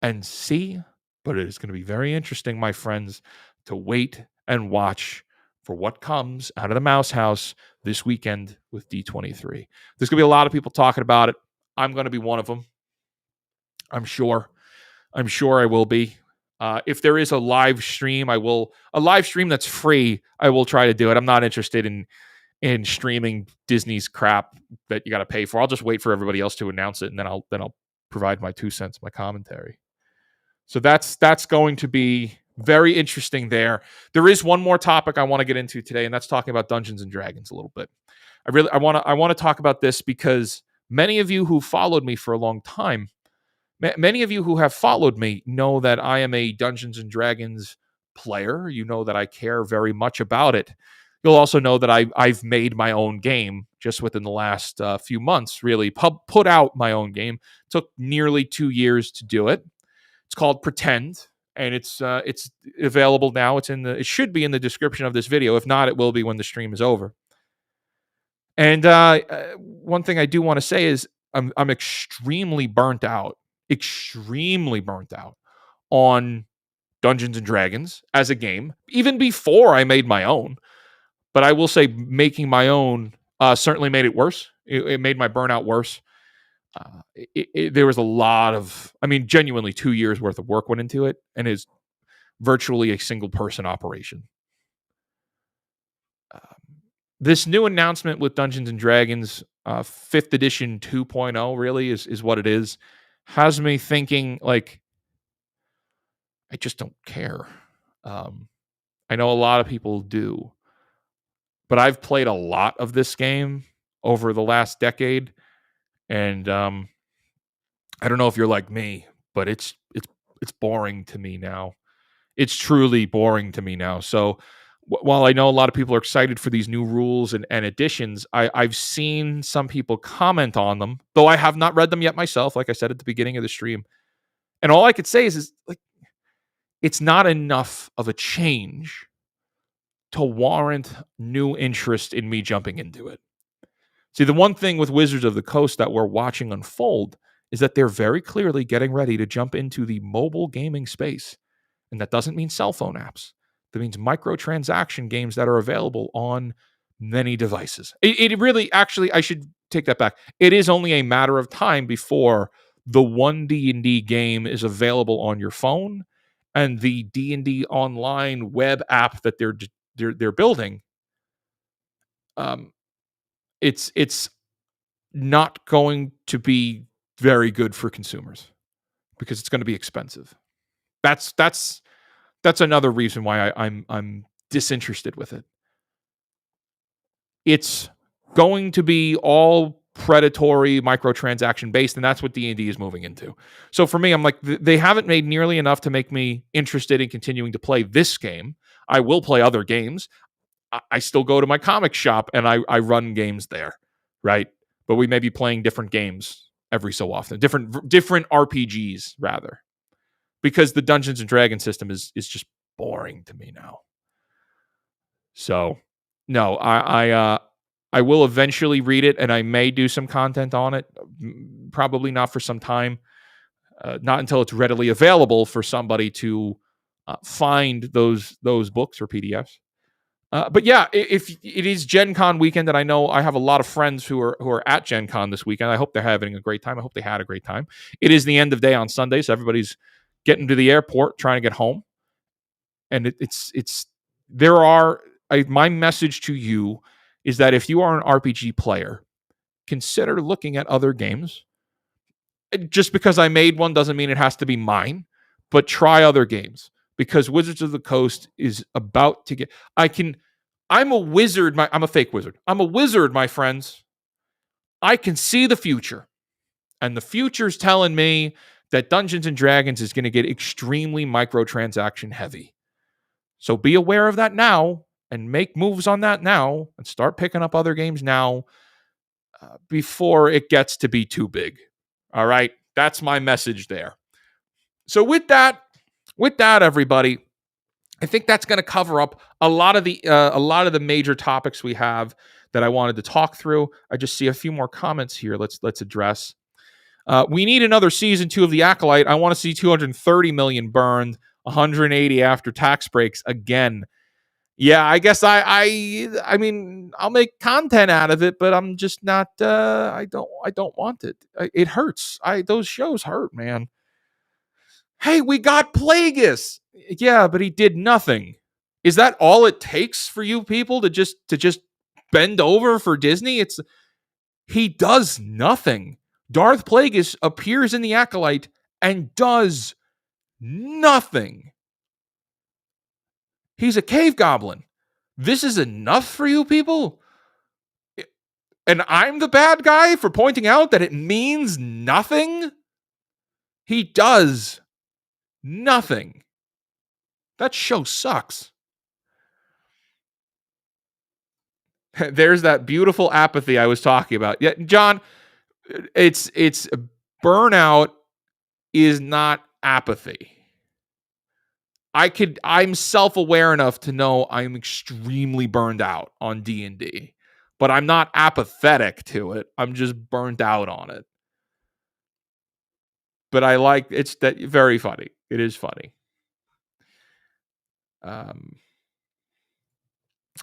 Speaker 1: and see, but it is going to be very interesting, my friends, to wait and watch for what comes out of the Mouse House this weekend with D23. There's going to be a lot of people talking about it. I'm going to be one of them. I'm sure I will be. If there is a live stream, a live stream that's free, I will try to do it. I'm not interested in streaming Disney's crap that you got to pay for. I'll just wait for everybody else to announce it, and then I'll provide my 2 cents, my commentary. So that's going to be very interesting there. There is one more topic I want to get into today, and that's talking about Dungeons and Dragons a little bit. I want to talk about this because many of you who followed me for a long time, many of you who have followed me know that I am a Dungeons and Dragons player. You know that I care very much about it. You'll also know that I've made my own game just within the last few months, really put out my own game. It took nearly 2 years to do it. It's called Pretend, and it's available now. It should be in the description of this video. If not, it will be when the stream is over. And one thing I do want to say is I'm extremely burnt out on Dungeons and Dragons as a game, even before I made my own. But I will say making my own certainly made it worse. It made my burnout worse. There was a lot of, genuinely 2 years worth of work went into it, and is virtually a single person operation. This new announcement with Dungeons and Dragons 5th edition 2.0 really is what it is. Has me thinking like, I just don't care. I know a lot of people do, but I've played a lot of this game over the last decade, and I don't know if you're like me, but it's boring to me now. It's truly boring to me now. So while I know a lot of people are excited for these new rules and additions, I've seen some people comment on them, though I have not read them yet myself, like I said at the beginning of the stream. And all I could say is like, it's not enough of a change to warrant new interest in me jumping into it. See, the one thing with Wizards of the Coast that we're watching unfold is that they're very clearly getting ready to jump into the mobile gaming space. And that doesn't mean cell phone apps. That means microtransaction games that are available on many devices. It really, actually, I should take that back. It is only a matter of time before the one D&D game is available on your phone, and the D&D online web app that they're building. It's not going to be very good for consumers because it's going to be expensive. That's another reason why I'm disinterested with it. It's going to be all predatory microtransaction based, and that's what D&D is moving into. So for me, I'm like, they haven't made nearly enough to make me interested in continuing to play this game. I will play other games. I still go to my comic shop and I run games there, right? But we may be playing different games every so often, different RPGs rather, because the Dungeons and Dragons system is just boring to me now. So, no, I will eventually read it, and I may do some content on it. Probably not for some time, not until it's readily available for somebody to find those books or PDFs. But yeah, if it is Gen Con weekend, and I know I have a lot of friends who are at Gen Con this weekend. I hope they're having a great time. I hope they had a great time. It is the end of day on Sunday, so everybody's getting to the airport, trying to get home. And my message to you is that if you are an RPG player, consider looking at other games. Just because I made one doesn't mean it has to be mine, but try other games, because Wizards of the Coast is about to get... I'm a wizard. I'm a fake wizard. I'm a wizard, my friends. I can see the future. And the future's telling me that Dungeons and Dragons is going to get extremely microtransaction heavy. So be aware of that now and make moves on that now and start picking up other games now before it gets to be too big. All right? That's my message there. So with that, everybody, I think that's going to cover up a lot of the major topics we have that I wanted to talk through. I just see a few more comments here. Let's address. We need another season 2 of The Acolyte. I want to see 230 million burned, 180 after tax breaks again. Yeah, I guess I mean, I'll make content out of it, but I'm just not. I don't want it. It hurts. Those shows hurt, man. Hey, we got Plagueis. Yeah, but he did nothing. Is that all it takes for you people to just bend over for Disney? He does nothing. Darth Plagueis appears in The Acolyte and does nothing. He's a cave goblin. This is enough for you people? And I'm the bad guy for pointing out that it means nothing? He does nothing. That show sucks. There's that beautiful apathy I was talking about. Yeah, John, it's burnout is not apathy. I'm self-aware enough to know I'm extremely burned out on D&D, but I'm not apathetic to it. I'm just burned out on it. But it's that very funny. It is funny.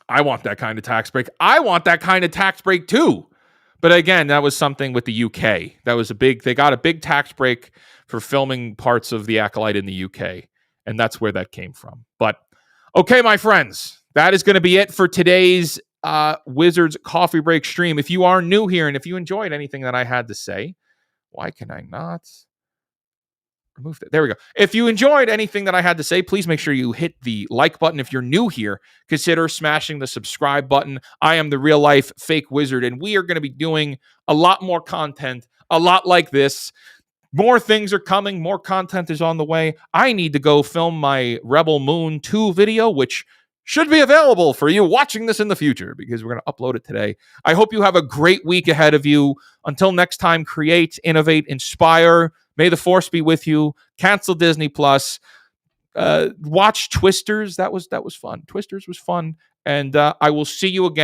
Speaker 1: I want that kind of tax break. I want that kind of tax break too. But again, that was something with the UK. They got a big tax break for filming parts of The Acolyte in the UK. And that's where that came from. But okay, my friends, that is going to be it for today's Wizards Coffee Break stream. If you are new here and if you enjoyed anything that I had to say, why can I not remove that? There we go. If you enjoyed anything that I had to say, please make sure you hit the like button. If you're new here, consider smashing the subscribe button. I am the real life fake wizard, and we are going to be doing a lot more content, a lot like this. More things are coming. More content is on the way. I need to go film my Rebel Moon 2 video, which should be available for you watching this in the future because we're going to upload it today. I hope you have a great week ahead of you. Until next time, create, innovate, inspire. May the force be with you. Cancel Disney Plus. Watch Twisters. That was fun. Twisters was fun. And I will see you again.